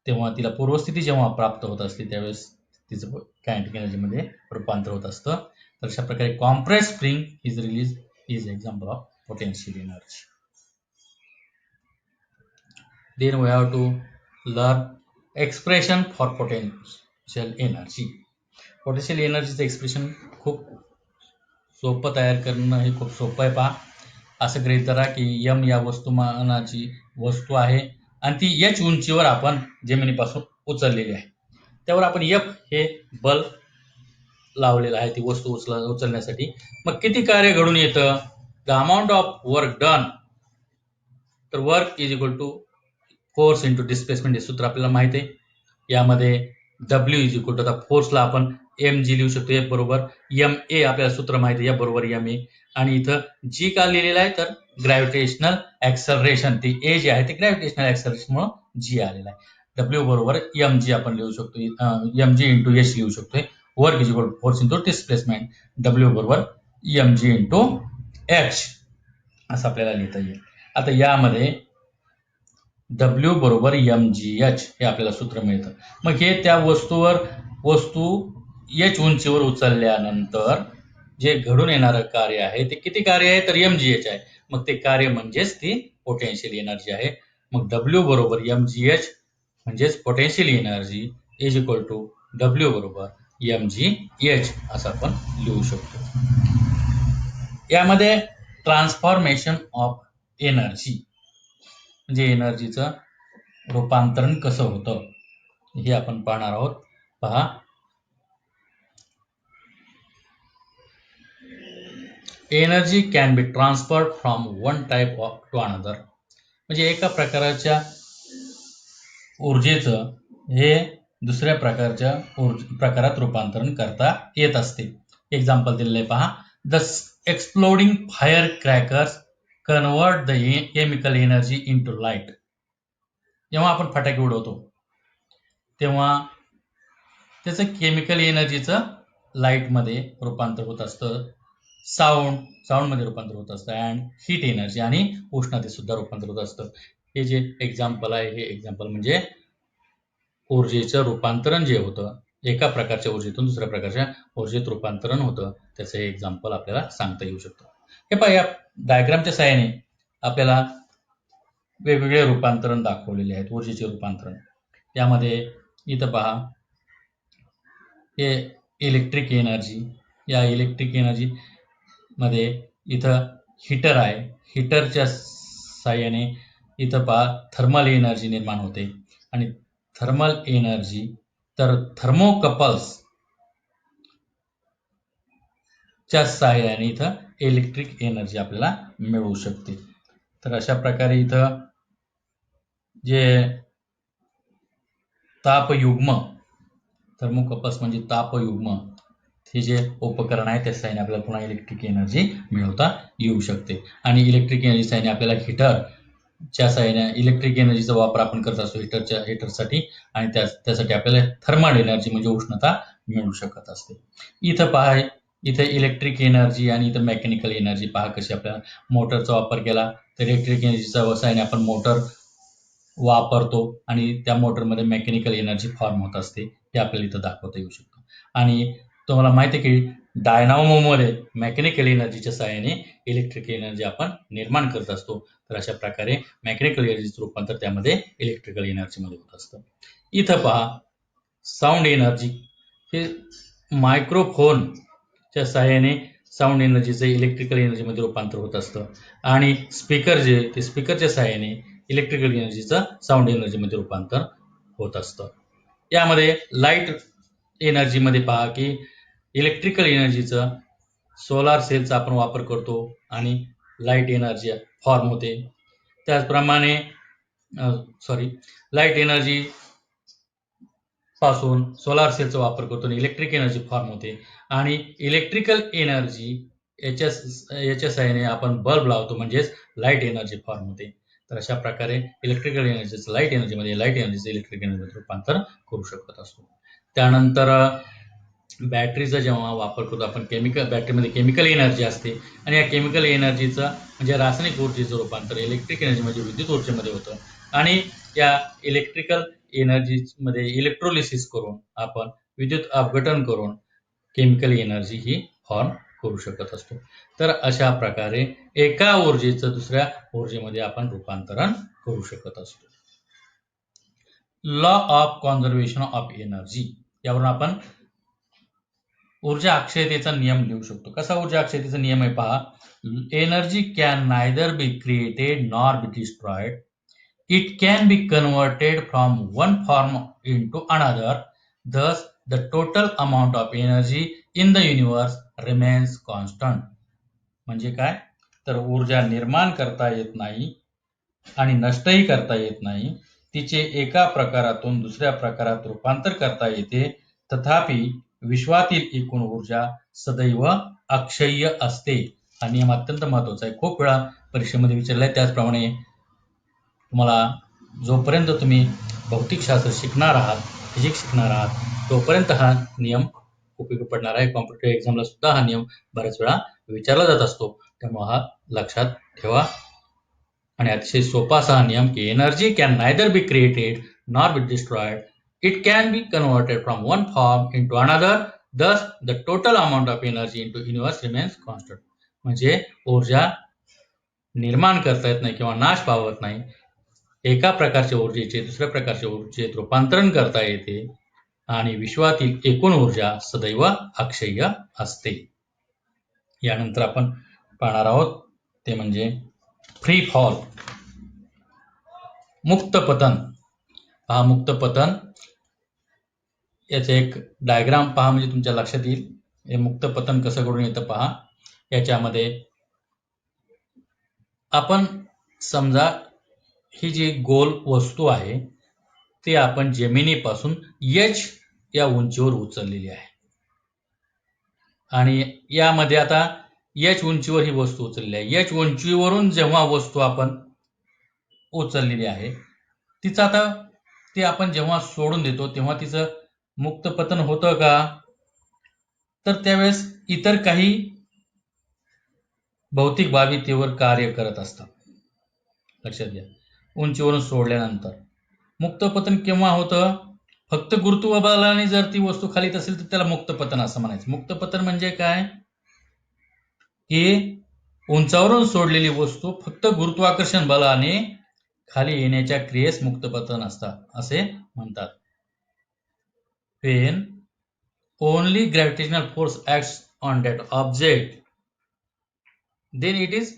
तेव्हा तिला पूर्वस्थिती जेव्हा प्राप्त होत असते त्यावेळेस तिचं कायनेटिक एनर्जीमध्ये रूपांतर होत असतं. तर अशा प्रकारे compress spring is release is example of potential energy. Then we have to learn expression for potential energy. Potential एनर्जीचं एक्सप्रेशन खूप सोपं तयार करणं हे खूप सोपं आहे. पहा, असं गृहीत धरा की M या वस्तुमानाची वस्तू आहे आणि ती एच उंचीवर आपण जमिनीपासून उचललेली आहे. त्यावर आपण एफ हे बल लावलेलं आहे ती वस्तू उचलण्यासाठी. मग किती कार्य घडून येतं? The amount of work done, तर work is equal to force into displacement हे सूत्र आपल्याला माहिती आहे. यामध्ये डब्ल्यू इज इक्वल टू, आता फोर्सला आपण एम जी लिहू शकतो, एफ बरोबर एम ए आपल्याला सूत्र माहिती आहे, एफ बरोबर एम ए. आणि इथं जी का लिहिलेलं आहे, तर ग्रॅव्हिटेशनल ऍक्सलरेशन, ते ए जे आहे ते ग्रॅव्हिटेशनल ऍक्सलरेशन मुळे जी आलेला आहे. डब्ल्यू बरोबर एम जी आपण लिहू शकतो, एम जी इंटू एच लिहू शकतोय. Work is equal to force into displacement, W बरोबर एम जी इंटू एच असं आपल्याला लिहिता येईल. आता यामध्ये डब्ल्यू बरोबर एम जी एच हे आपल्याला सूत्र मिळतं. मग हे त्या वस्तू एच उंचीवर उचलल्यानंतर जे घडून येणारं कार्य आहे ते किती कार्य आहे, तर एम जी एच आहे. मग ते कार्य म्हणजेच ती पोटेन्शियल एनर्जी आहे. मग डब्ल्यू बरोबर एम जी एच म्हणजेच potential energy is equal to W बरोबर एम जी एच असं आपण लिहू शकतो. यामध्ये ट्रान्सफॉर्मेशन ऑफ एनर्जी म्हणजे एनर्जीचं रूपांतरण कसं होतं हे आपण पाहणार आहोत. पहा, energy can be transferred from one type two another, म्हणजे एका प्रकारच्या ऊर्जेचं हे दुसऱ्या प्रकारच्या प्रकारात रूपांतरण करता येत असते. एक्झाम्पल दिलेले पहा, the exploding fire crackers convert the chemical energy into light. जेव्हा आपण फटाके उडवतो तेव्हा त्याचं केमिकल एनर्जीचं लाईटमध्ये रूपांतर होत असतं, साऊंडमध्ये रूपांतर होत असतं, अँड हीट एनर्जी आणि उष्णतेत सुद्धा रूपांतर होत असतं. हे जे एक्झाम्पल आहे, हे एक्झाम्पल म्हणजे ऊर्जेचं रूपांतरण जे होतं, एका प्रकारच्या ऊर्जेतून दुसऱ्या प्रकारच्या ऊर्जेत रूपांतरण होतं, त्याचं हे एक्झाम्पल आपल्याला सांगता येऊ शकतं. हे पहा, या डायग्रामच्या सहाय्याने आपल्याला वेगवेगळे रूपांतरण दाखवलेले आहेत, ऊर्जेचे रूपांतरण. यामध्ये इथं पहा, हे इलेक्ट्रिक एनर्जी, या इलेक्ट्रिक एनर्जी मध्ये इथं हीटर आहे, हीटरच्या साहाय्याने इथं पहा थर्मल एनर्जी निर्माण होते. आणि थर्मल एनर्जी तर थर्मोकपल्स च्या साहाय्याने इथं इलेक्ट्रिक एनर्जी आपल्याला मिळू शकते. तर अशा प्रकारे इथं जे तापयुग्म, थर्मोकपल्स म्हणजे तापयुग्म, हे जे उपकरण आहे त्या साहाय्याने आपल्याला पुन्हा इलेक्ट्रिक एनर्जी मिळवता येऊ शकते. आणि इलेक्ट्रिक एनर्जी साहाय्याने आपल्याला हीटरच्या साहाय्याने इलेक्ट्रिक एनर्जीचा वापर आपण करत असतो हीटरसाठी, आणि त्यासाठी आपल्याला थर्मल एनर्जी म्हणजे उष्णता मिळू शकत असते. इथं पहा, इथे इलेक्ट्रिक एनर्जी आणि इथं मेकॅनिकल एनर्जी पहा कशी आपल्याला मोटरचा वापर केला तर इलेक्ट्रिक एनर्जीच्या साहाय्याने आपण मोटर वापरतो आणि त्या मोटरमध्ये मेकॅनिकल एनर्जी फॉर्म होत असते, हे आपल्याला इथं दाखवता येऊ शकतं. आणि तुम्हाला माहिती आहे की डायनामोमध्ये मेकॅनिकल एनर्जीच्या साहाय्याने इलेक्ट्रिक एनर्जी आपण निर्माण करत असतो. तर अशा प्रकारे मेकॅनिकल एनर्जीचं रूपांतर त्यामध्ये इलेक्ट्रिकल एनर्जीमध्ये होत असतं. इथं पहा, साऊंड एनर्जी, हे मायक्रोफोनच्या साहाय्याने साऊंड एनर्जीचं इलेक्ट्रिकल एनर्जीमध्ये रूपांतर होत असतं. आणि स्पीकर जे ते स्पीकरच्या साहाय्याने इलेक्ट्रिकल एनर्जीचं साऊंड एनर्जीमध्ये रूपांतर होत असतं. यामध्ये लाईट एनर्जीमध्ये पहा की इलेक्ट्रिकल एनर्जीचं सोलार सेलचा आपण वापर करतो आणि लाईट एनर्जी फॉर्म होते. त्याचप्रमाणे लाईट एनर्जी पासून सोलार सेलचा वापर करतो आणि इलेक्ट्रिक एनर्जी फॉर्म होते. आणि इलेक्ट्रिकल एनर्जी याच्या साहाय्याने आपण बल्ब लावतो, म्हणजेच लाईट एनर्जी फॉर्म होते. तर अशा प्रकारे इलेक्ट्रिकल एनर्जीचं लाईट एनर्जीमध्ये, लाईट एनर्जीचं इलेक्ट्रिक एनर्जीमध्ये रूपांतर करू शकत असतो. त्यानंतर बॅटरीचा जेव्हा वापर करतो आपण, बॅटरीमध्ये केमिकल एनर्जी असते आणि या केमिकल एनर्जीचं म्हणजे रासायनिक ऊर्जेचं रूपांतर इलेक्ट्रिक एनर्जी म्हणजे विद्युत ऊर्जेमध्ये होतं. आणि या इलेक्ट्रिकल एनर्जीमध्ये इलेक्ट्रोलिसिस करून आपण विद्युत अपघटन करून केमिकल एनर्जी ही फॉर्म करू शकत असतो. तर अशा प्रकारे एका ऊर्जेचं दुसऱ्या ऊर्जेमध्ये आपण रूपांतरण करू शकत असतो. Law of conservation of energy, यावरून आपण ऊर्जा अक्षयतेचा नियम लिहू शकतो. कसा ऊर्जा अक्षयतेचा नियम आहे पहा, energy can neither be created nor be destroyed it can be converted from one form into another. Thus, the total amount of energy in the universe remains constant. म्हणजे काय? तर ऊर्जा निर्माण करता येत नाही आणि नष्टही करता येत नाही. तिचे एका प्रकारातून दुसऱ्या प्रकारात रूपांतर करता येते. तथापि विश्वातील एकूण ऊर्जा सदैव अक्षय्य असते. हा नियम अत्यंत महत्वाचा आहे. खूप वेळा परीक्षेमध्ये विचारलाय. त्याचप्रमाणे तुम्हाला जोपर्यंत तुम्ही भौतिकशास्त्र शिकणार आहात, फिजिक्स शिकणार आहात, तोपर्यंत हा नियम उपयोगी पडणार आहे. कॉम्पिटेटिव्ह एक्झामला सुद्धा हा नियम बऱ्याच वेळा विचारला जात असतो. त्यामुळे हा लक्षात ठेवा. आणि अतिशय सोपा असा हा नियम की energy can neither be created nor be destroyed. It can be converted from one form into another. Thus the total amount of energy into universe remains constant. म्हणजे ऊर्जा निर्माण करता येत नाही किंवा नाश पावत नाही. एका प्रकारच्या ऊर्जेचे दुसऱ्या प्रकारच्या ऊर्जेत रूपांतरण करता येते आणि विश्वातील एकूण ऊर्जा सदैव अक्षय्य असते. यानंतर आपण पाहणार आहोत ते म्हणजे फ्री फॉल, मुक्त पतन. पहा मुक्त पतन याचे एक डायग्राम पहा, म्हणजे तुमच्या लक्षात येईल हे मुक्त पतन कसं घडून येतं. पहा, याच्यामध्ये आपण समजा ही जी गोल वस्तू आहे ती आपण जमिनीपासून h या उंचीवर उचललेली आहे आणि यामध्ये आता h उंचीवर ही वस्तू उचललेली आहे. h उंचीवरून जेव्हा वस्तू आपण उचललेली आहे तिचं आता ते आपण जेव्हा सोडून देतो तेव्हा तिचं मुक्त पतन होतं का? तर त्यावेळेस इतर काही भौतिक बाबी त्यावर कार्य करत असतात. लक्षात घ्या. उंचीवरून सोडल्यानंतर मुक्त पतन केव्हा होतं? फक्त गुरुत्वबलाने जर ती वस्तू खालीत असेल तर त्याला मुक्त पतन असं म्हणायचं. मुक्त पतन म्हणजे काय? की उंचावरून सोडलेली वस्तू फक्त गुरुत्वाकर्षण बलाने खाली येण्याच्या क्रियेस मुक्त पतन असतात असे म्हणतात. When only gravitational force acts on that object, then it is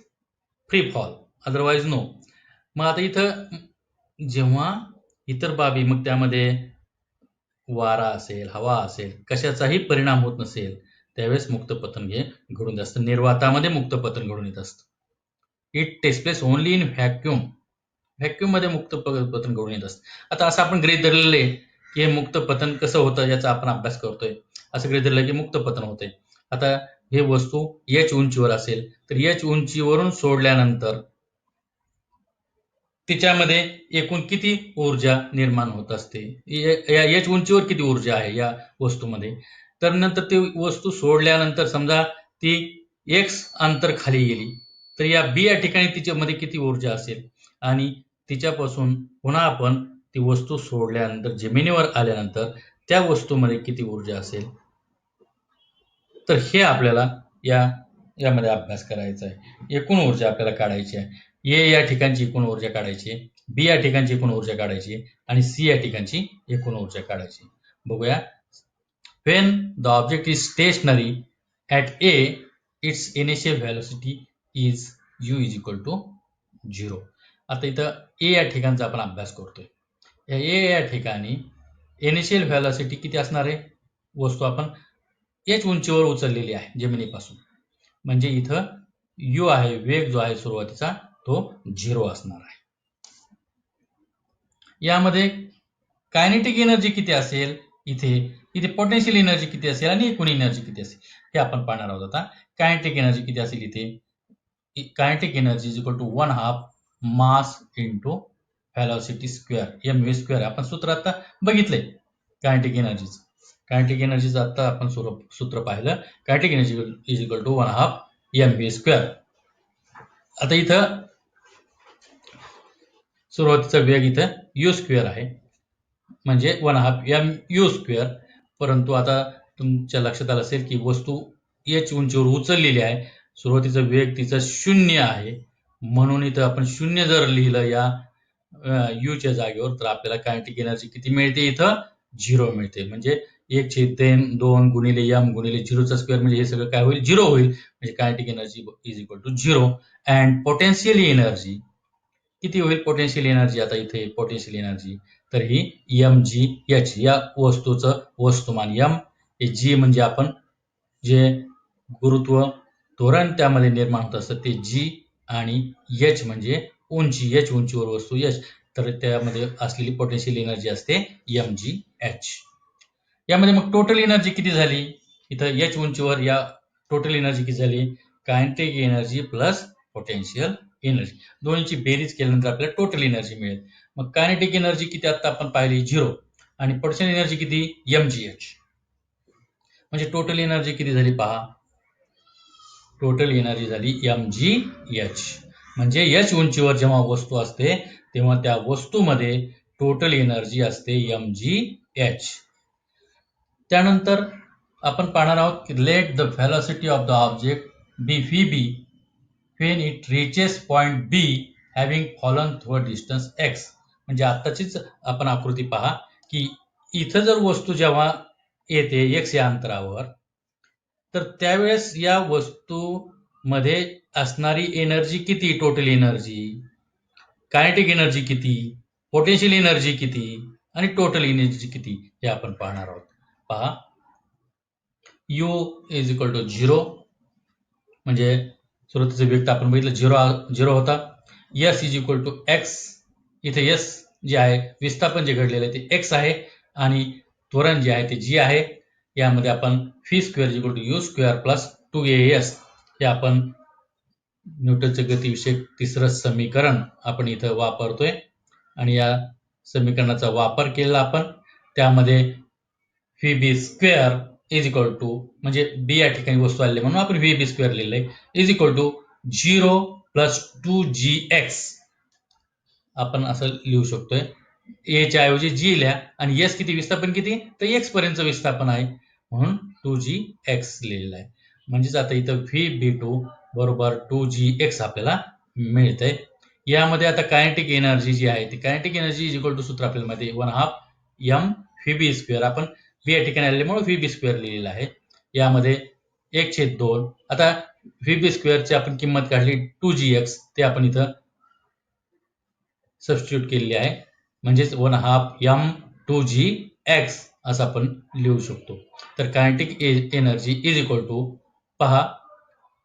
free fall, otherwise no. मग आता इथं जेव्हा इतर बाबी, मग त्यामध्ये वारा असेल, हवा असेल, कशाचाही परिणाम होत नसेल त्यावेळेस मुक्त पतन हे घडून असतं. निर्वातामध्ये मुक्त पतन घडून येत असतं. It takes place only in vacuum. Vacuum मध्ये मुक्त पतन घडून येत असतं. आता असं आपण गृहीत धरलेलं आहे की हे मुक्त पतन कसं होतं याचा आपण अभ्यास करतोय. असं गृहीत धरलं की मुक्त पतन होते. आता हे वस्तू h उंचीवर असेल तर h उंचीवरून सोडल्यानंतर तिच्यामध्ये एकूण किती ऊर्जा निर्माण होत असते? या h उंचीवर किती ऊर्जा आहे या वस्तूमध्ये? तर नंतर ती वस्तू सोडल्यानंतर समजा ती x अंतर खाली गेली तर या b या ठिकाणी तिच्यामध्ये किती ऊर्जा असेल? आणि तिच्यापासून पुन्हा आपण ती वस्तू सोडल्यानंतर जमिनीवर आल्यानंतर त्या वस्तूमध्ये किती ऊर्जा असेल? तर हे आपल्याला यामध्ये अभ्यास करायचा आहे. एकूण ऊर्जा आपल्याला काढायची आहे. ए या ठिकाणची एकूण ऊर्जा काढायची, बी या ठिकाणची एकूण ऊर्जा काढायची आणि सी या ठिकाणची एकूण ऊर्जा काढायची. बघूया. When the object is stationary at A, its initial velocity is u is equal to 0. आता इथं ए या ठिकाणचा आपण अभ्यास करतोय. या ए या ठिकाणी इनिशियल व्हेलॉसिटी किती असणार आहे? वस्तू आपण h उंचीवर उचललेली आहे जमिनीपासून, म्हणजे इथं u आहे, वेग जो आहे सुरुवातीचा तो 0 असणार आहे. यामध्ये कायनेटिक एनर्जी किती असेल, इथे पोटेन्शियल एनर्जी किती असेल आणि एकूण एनर्जी किती असेल हे आपण पाहणार आहोत. आता कायनेटिक एनर्जी किती असेल इथे? Kinetic energy is equal to 1/2 mass into velocity square mv square. आपण सूत्र आता बघितलंय कायनेटिक एनर्जीचं. कायनेटिक एनर्जीचं आता आपण सूत्र पाहिलं. Kinetic energy is equal to 1/2 mv square. आता इथं सुरुवातीचा वेग इथं u स्क्वेअर आहे म्हणजे 1/2 mu स्क्वेअर. परंतु आता तुमच्या लक्षात आलं असेल की वस्तू h उंचीवर उचललेली आहे, सुरुवातीचा वेग तिचा 0 आहे, म्हणून इथं आपण 0 जर लिहिलं या u च्या जागेवर तर आपल्याला कायनेटिक एनर्जी किती मिळते? इथं 0 मिळते. म्हणजे 1/2 गुणिले m गुणिले 0चा स्क्वेअर म्हणजे हे सगळं काय होईल? 0 होईल. म्हणजे kinetic energy is equal to 0 and potential energy किती होईल पोटेन्शियल एनर्जी? आता इथे पोटेन्शियल एनर्जी तर ही mgh या वस्तूचं वस्तुमान, m हे g म्हणजे आपण जे गुरुत्व त्वरण त्यामध्ये निर्माण होत असतं ते g, आणि h म्हणजे उंची, h उंचीवर वस्तू h, तर त्यामध्ये असलेली पोटेन्शियल एनर्जी असते mgh. यामध्ये मग टोटल एनर्जी किती झाली? इथं h उंचीवर या टोटल एनर्जी किती झाली? Kinetic energy plus potential energy, दोन्हीची बेरीज केल्यानंतर आपल्याला टोटल एनर्जी मिळेल. मग कायनेटिक एनर्जी किती आता आपण पाहिली 0, आणि पोटेन्शियल एनर्जी किती mgh. म्हणजे टोटल एनर्जी किती झाली पहा, टोटल एनर्जी झाली mgh. म्हणजे h उंचीवर जेव्हा वस्तू असते तेव्हा त्या वस्तूमध्ये टोटल एनर्जी असते mgh. त्यानंतर आपण पाहणार आहोत की let the velocity of the object be vb when it reaches point B having fallen through a distance x. म्हणजे आत्ताचीच आपण आकृती पहा की इथं जर वस्तू जेव्हा येते x या अंतरावर, तर त्यावेळेस या वस्तूमध्ये असणारी एनर्जी किती? टोटल एनर्जी, कायनेटिक एनर्जी किती, पोटेन्शियल एनर्जी किती, आणि टोटल एनर्जी किती हे आपण पाहणार आहोत. पहा, u इज इक्वल टू 0, म्हणजे सुरुवातीचं व्यक्त आपण बघितलं 0 होता. s is equal to x, इथे s जे आहे विस्थापन जे घडलेलं आहे ते x आहे, आणि त्वरण जे आहे ते g आहे. यामध्ये आपण v square is equal to u square plus 2as हे आपण न्यूटनचं गतिविषयक तिसरं समीकरण आपण इथं वापरतोय, आणि या समीकरणाचा वापर केला आपण. त्यामध्ये vb square is equal to, म्हणजे b या ठिकाणी वस्तू आलेली म्हणून आपण vb स्क्वेअर लिहिलंय, is equal to 0 plus 2gx आपण असं लिहू शकतोय. a च्या ऐवजी g लिहा, आणि s किती विस्थापन किती, तर x पर्यंत विस्थापन आहे म्हणून 2gx लिहिलेलं आहे. म्हणजेच आता इथं vb2 बरोबर 2gx आपल्याला मिळतंय. यामध्ये आता कायनेटिक एनर्जी जी आहे ती kinetic energy is equal to सूत्र आपल्याला माहिती आहे 1/2 m vb स्क्वेअर, आपण b या ठिकाणी आलेल्यामुळे vb स्क्वेअर लिहिलेला आहे. यामध्ये 1/2, आता vb स्क्वेअरची आपण किंमत काढली 2gx, ते आपण इथं सबस्टिट्यूट केलेली आहे, म्हणजेच 1/2 m 2gx असं आपण लिहू शकतो. तर kinetic energy is equal to, पहा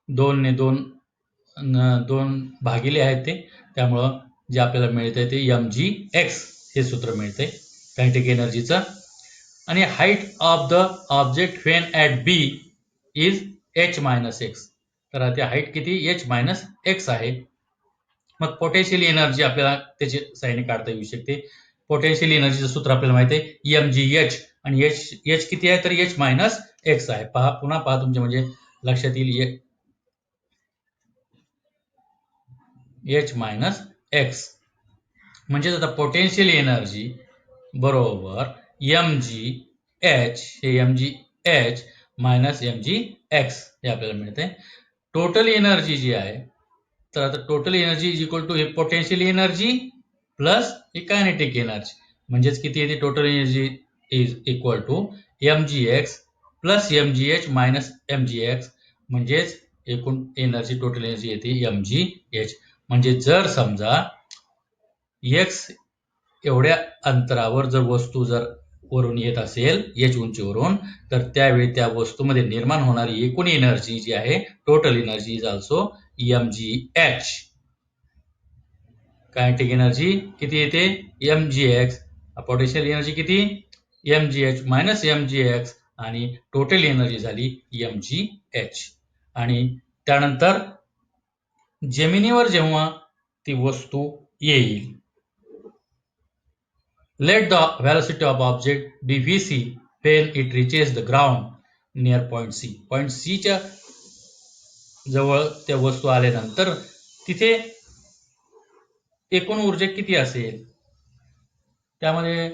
2 ने 2 भागिले आहेत ते, त्यामुळं जे आपल्याला मिळतंय ते mgx हे सूत्र मिळतंय कायनेटिक एनर्जीचं. आणि height of the object when at B is h minus x, तर त्या हाईट किती h x आहे. मग पोटेन्शियल एनर्जी आपल्याला त्याची साईन काढता येऊ शकते. पोटेन्शियल एनर्जीचं सूत्र आपल्याला माहिती आहे mgh, आणि h किती आहे तर h x आहे. पहा, पुन्हा पहा तुमच्या म्हणजे लक्षात येईल, h x. म्हणजे आता पोटेन्शियल एनर्जी बरोबर mgh, हे mgh मायनस mgx हे आपल्याला मिळते. टोटल एनर्जी जी आहे, तर आता total energy is equal to हे पोटेन्शियल एनर्जी प्लस हे कायनेटिक एनर्जी, म्हणजेच किती येते total energy is equal to mgx plus mgh minus mgx, म्हणजेच एकूण एनर्जी टोटल एनर्जी येते mgh. म्हणजे जर समजा x एवढ्या अंतरावर जर वस्तू जर वरून येत असेल h उंचीवरून, तर त्यावेळी त्या वस्तूमध्ये निर्माण होणारी एकूण एनर्जी जी आहे total energy is also mgh. Kinetic energy किती येते mgx, पोटेन्शियल एनर्जी किती mgh मायनस mgx, आणि टोटल एनर्जी झाली mgh. आणि त्यानंतर जमिनीवर जेव्हा ती वस्तू येईल, let the velocity of object be vc when it reaches the ground near point c. Point c च्या जवळ त्या वस्तू आल्यानंतर तिथे एकूण ऊर्जा किती असेल, त्यामध्ये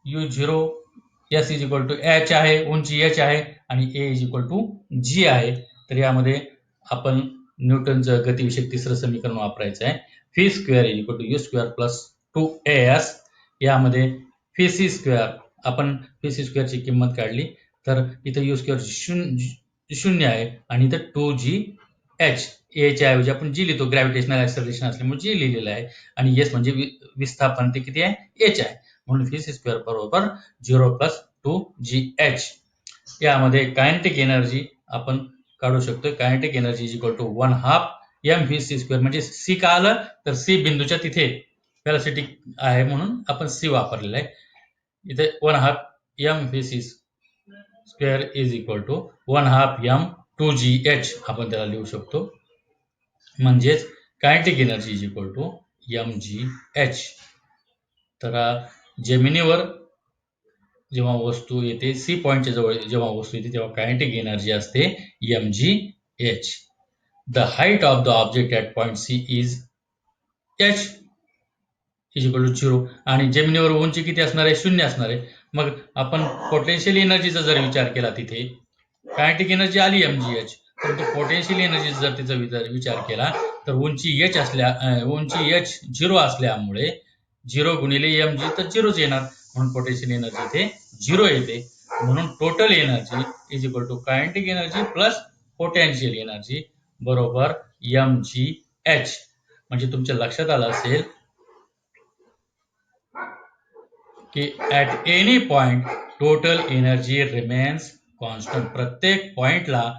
u0 s is equal to h आहे, उंची h आहे, आणि a is equal to g आहे. तर यामध्ये आपण न्यूटनचं गतिविषयक तिसरं समीकरण वापरायचं आहे. v square is equal to u square plus 2as. यामध्ये vc स्क्वेअर, आपण vc स्क्वेअरची किंमत काढली तर इथं u स्क्वेअर 0 आहे, आणि इथं 2g एच, एच्या ऐवजी आपण जी लिहितो, ग्रॅव्हिटेशनल ऍक्सलरेशन असल्यामुळे जी लिहिलेलं आहे, आणि एस म्हणजे विस्थापन, ते किती आहे, एच आहे. म्हणून व्ही सी स्क्वेअर बरोबर 0+2gh. यामध्ये कायनेटिक एनर्जी आपण काढू शकतो. Kinetic energy is equal to 1/2 mvc². म्हणजे सी का आलं, तर सी बिंदूच्या तिथे व्हेलॉसिटी आहे म्हणून आपण सी वापरलेलं आहे. इथे 1/2 mvc² is equal to 1/2 m2gh आपण त्याला लिहू शकतो. म्हणजेच kinetic energy is equal to mgh. तर जमिनीवर जेव्हा वस्तू येते, सी पॉइंटच्या जवळ जेव्हा वस्तू येते, तेव्हा कायनेटिक एनर्जी असते mgh. The height of the object at point C is h is equal to 0. आणि जमिनीवर उंची किती असणार आहे, 0 असणार आहे. मग आपण पोटेन्शियल एनर्जीचा जर विचार केला, तिथे कायनेटिक एनर्जी आली mgh, परंतु पोटेन्शियल एनर्जी जर तिचा विचार केला, तर उंची h 0 असल्यामुळे 0 गुणिले mg तर 0च येणार. म्हणून पोटेन्शियल एनर्जी इथे 0 येते. म्हणून total energy is equal to kinetic energy plus potential energy बरोबर mgh. म्हणजे तुमच्या लक्षात आलं असेल की at any point total energy remains constant. प्रत्येक पॉइंटला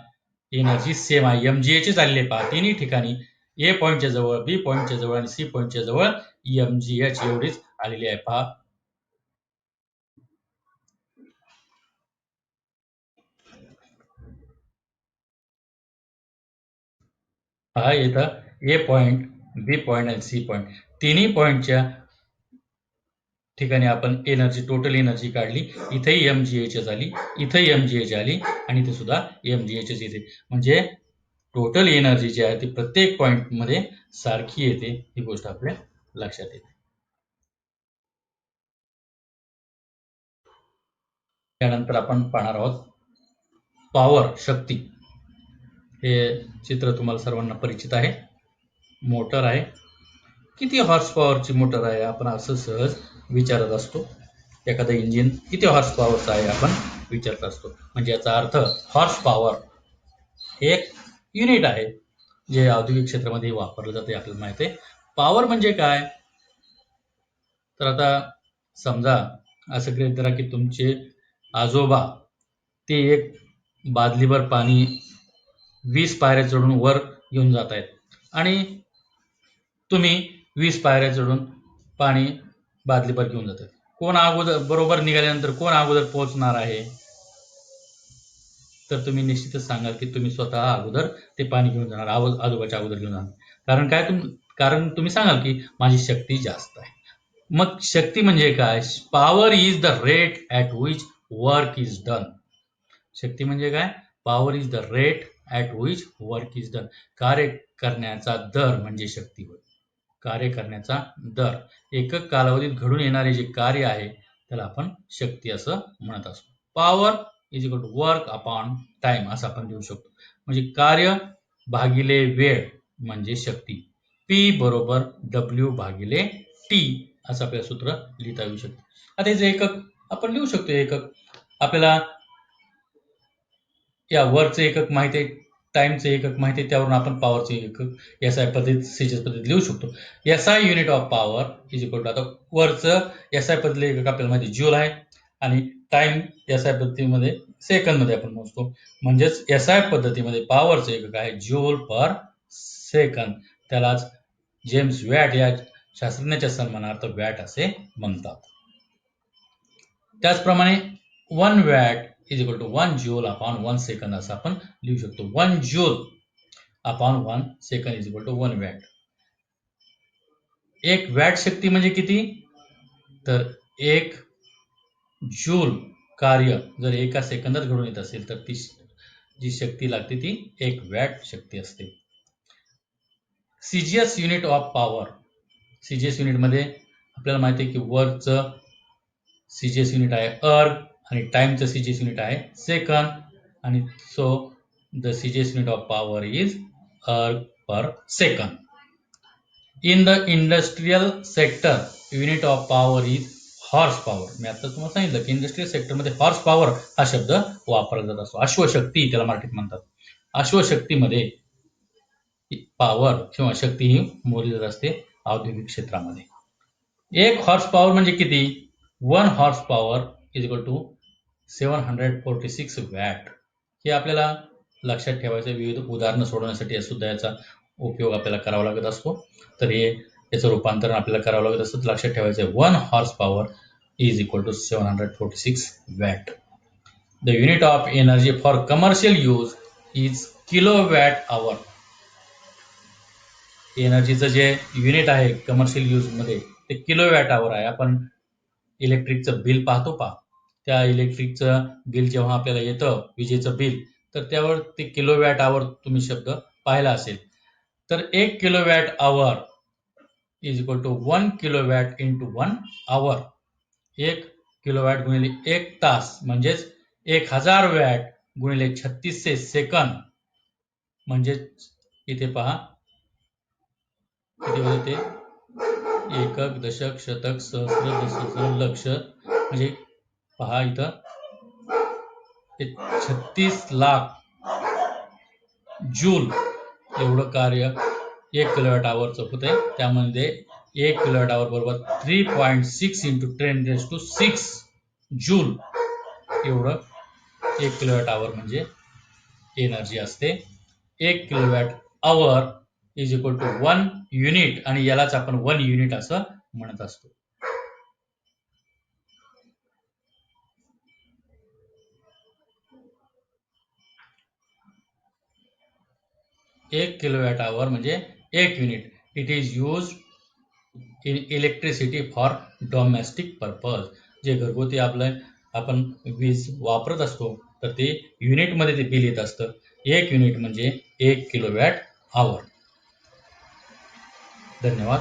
एनर्जी सेम आहे. mgh झालेले पहा तिन्ही ठिकाणी, ए पॉइंटच्या जवळ, बी पॉइंटच्या जवळ आणि सी पॉइंटच्या जवळ mgh एवढीच आलेली आहे. पहा पहा इथं ए पॉइंट, बी पॉइंट आणि सी पॉइंट, तिन्ही पॉइंटच्या ठिकाणी आपण एनर्जी, टोटल एनर्जी काढली. इथेही mgh झाली, इथेही mgh आली, आणि इथे सुद्धा mgh येते. म्हणजे टोटल एनर्जी जी आहे ती प्रत्येक पॉइंट मध्ये सारखी येते. ही गोष्ट आपल्या लक्षात येते. त्यानंतर आपण पाहणार आहोत पॉवर, शक्ती. हे चित्र तुम्हाला सर्वांना परिचित आहे. मोटर आहे. किती हॉर्स पॉवरची मोटर आहे, आपण असं सहज विचारत असतो. एखादं इंजिन किती हॉर्स पॉवरचं आहे आपण विचारत असतो. म्हणजे याचा अर्थ हॉर्स पॉवर हे एक युनिट आहे जे औद्योगिक क्षेत्रामध्ये वापरलं जाते, आपल्याला माहिती आहे. पॉवर म्हणजे काय, तर आता समजा असं गृहीत धरा की तुमचे आजोबा ते एक बादलीभर पाणी 20 पायऱ्या चढून वर घेऊन जात आहेत, आणि तुम्ही 20 पायऱ्या चढून पाणी बादलीभर घेऊन जातात. कोण अगोदर, बरोबर निघाल्यानंतर कोण अगोदर पोहोचणार आहे, तर तुम्ही निश्चितच सांगाल की तुम्ही स्वतः अगोदर ते पाणी घेऊन जाणार, आजोबाच्या अगोदर घेऊन जाणार. कारण काय, कारण तुम्ही सांगाल की माझी शक्ती जास्त आहे. मग शक्ती म्हणजे काय, power is the rate at which work is done. शक्ती म्हणजे काय, power is the rate at which work is done. कार्य करण्याचा दर म्हणजे शक्ती होय. कार्य करण्याचा दर, एकक कालावधीत घडून येणारे जे कार्य आहे त्याला आपण शक्ती असं म्हणत असतो. Power is equal to work upon time असं आपण लिहू शकतो. म्हणजे कार्य भागिले वेळ म्हणजे शक्ती. पी बरोबर डब्ल्यू भागिले टी असं आपल्याला सूत्र लिहिता येऊ शकतं. आता याचं एकक आपण लिहू शकतो. एकक आपल्याला या वर्कचं एकक माहिती आहे, टाइमचं एकक माहिती आहे, त्यावरून आपण पॉवरचे एकक एसआय पद्धत, सीजीएस पद्धत लिहू शकतो. SI unit of power is equal to, आता वरचं एसआय पद्धतीला एकक आपल्याला माहिती जूल आहे, आणि टाइम एसआय पद्धतीमध्ये सेकंद मध्ये आपण मोजतो. म्हणजेच एसआय पद्धतीमध्ये पॉवरचं एकक आहे जूल पर सेकंद. त्यालाच जेम्स वॅट या शास्त्रज्ञाच्या सन्मानार्थ वॅट असे म्हणतात. त्याचप्रमाणे 1 watt is equal to 1 joule upon 1 सेकंद असं आपण लिहू शकतो. 1 जूल अपॉन 1 सेकंद इज इक्वल टू 1 वॅट. एक वॅट शक्ती म्हणजे किती, तर 1 जूल कार्य जर एका सेकंदात घडून येत असेल तर ती जी शक्ती लागते ती 1 वॅट शक्ती असते. CGS unit of power, CGS unit मध्ये आपल्याला माहिती आहे की वर्कचं सीजीएस युनिट आहे अर्ग, आणि टाइमचं सीजीएस युनिट आहे सेकंद, आणि so the CGS unit of power is erg per second. In the industrial sector unit of power is horse power. मी आता तुम्हाला सांगितलं की इंडस्ट्रियल सेक्टरमध्ये हॉर्स पॉवर हा शब्द वापरला जात असतो. अश्वशक्ती त्याला मराठीत म्हणतात. अश्वशक्तीमध्ये पॉवर किंवा शक्ती ही मोजली जात असते औद्योगिक क्षेत्रामध्ये. 1 हॉर्स पॉवर म्हणजे किती? 1 horse power is equal to 746 watt. हे आपल्याला लक्षात ठेवायचं. विविध उदाहरणं सोडवण्यासाठी सुद्धा याचा उपयोग आपल्याला करावा लागत असतो. तर हे याचं रूपांतरण आपल्याला करावं लागत असतं. लक्षात ठेवायचं 1 horse power is equal to 746 watt. The unit of energy for commercial use is kilowatt hour. एनर्जीचं जे युनिट आहे कमर्शियल यूज मध्ये ते किलोवॅट आवर आहे. आपण इलेक्ट्रिकचं बिल पाहतो त्या इलेक्ट्रिकचं बिल जेव्हा आपल्याला येतं विजेचं बिल, तर त्यावर ते किलोवॅट आवर तुम्ही शब्द पाहिला असेल. तर 1 kilowatt hour is equal to 1 kilowatt into 1 hour. 1 kilowatt गुणिले 1 तास म्हणजेच 1000 वॅट गुणिले 3600 सेकंद. म्हणजेच इथे पहा किती होते ते एकक, दशक, शतक, सहस्र, दशसहस्र, लक्ष. म्हणजे पहा इथं 36 लाख जूल एवढं कार्य 1 किलोवॅट आवरचं होत आहे. त्यामध्ये 1 किलोवॅट आवर बरोबर 3.6 इंटू 10⁶ जूल एवढं 1 किलोवॅट आवर म्हणजे एनर्जी असते. 1 kilowatt hour is equal to 1 unit आणि यालाच आपण 1 युनिट असं म्हणत असतो. 1 किलोवॅट आवर म्हणजे 1 unit. It is use in electricity for domestic purpose. जे घरगुती आपण वीज वापरत असतो तर ते युनिटमध्ये ते बिल येत असतं. 1 युनिट म्हणजे 1 किलोवॅट आवर. धन्यवाद.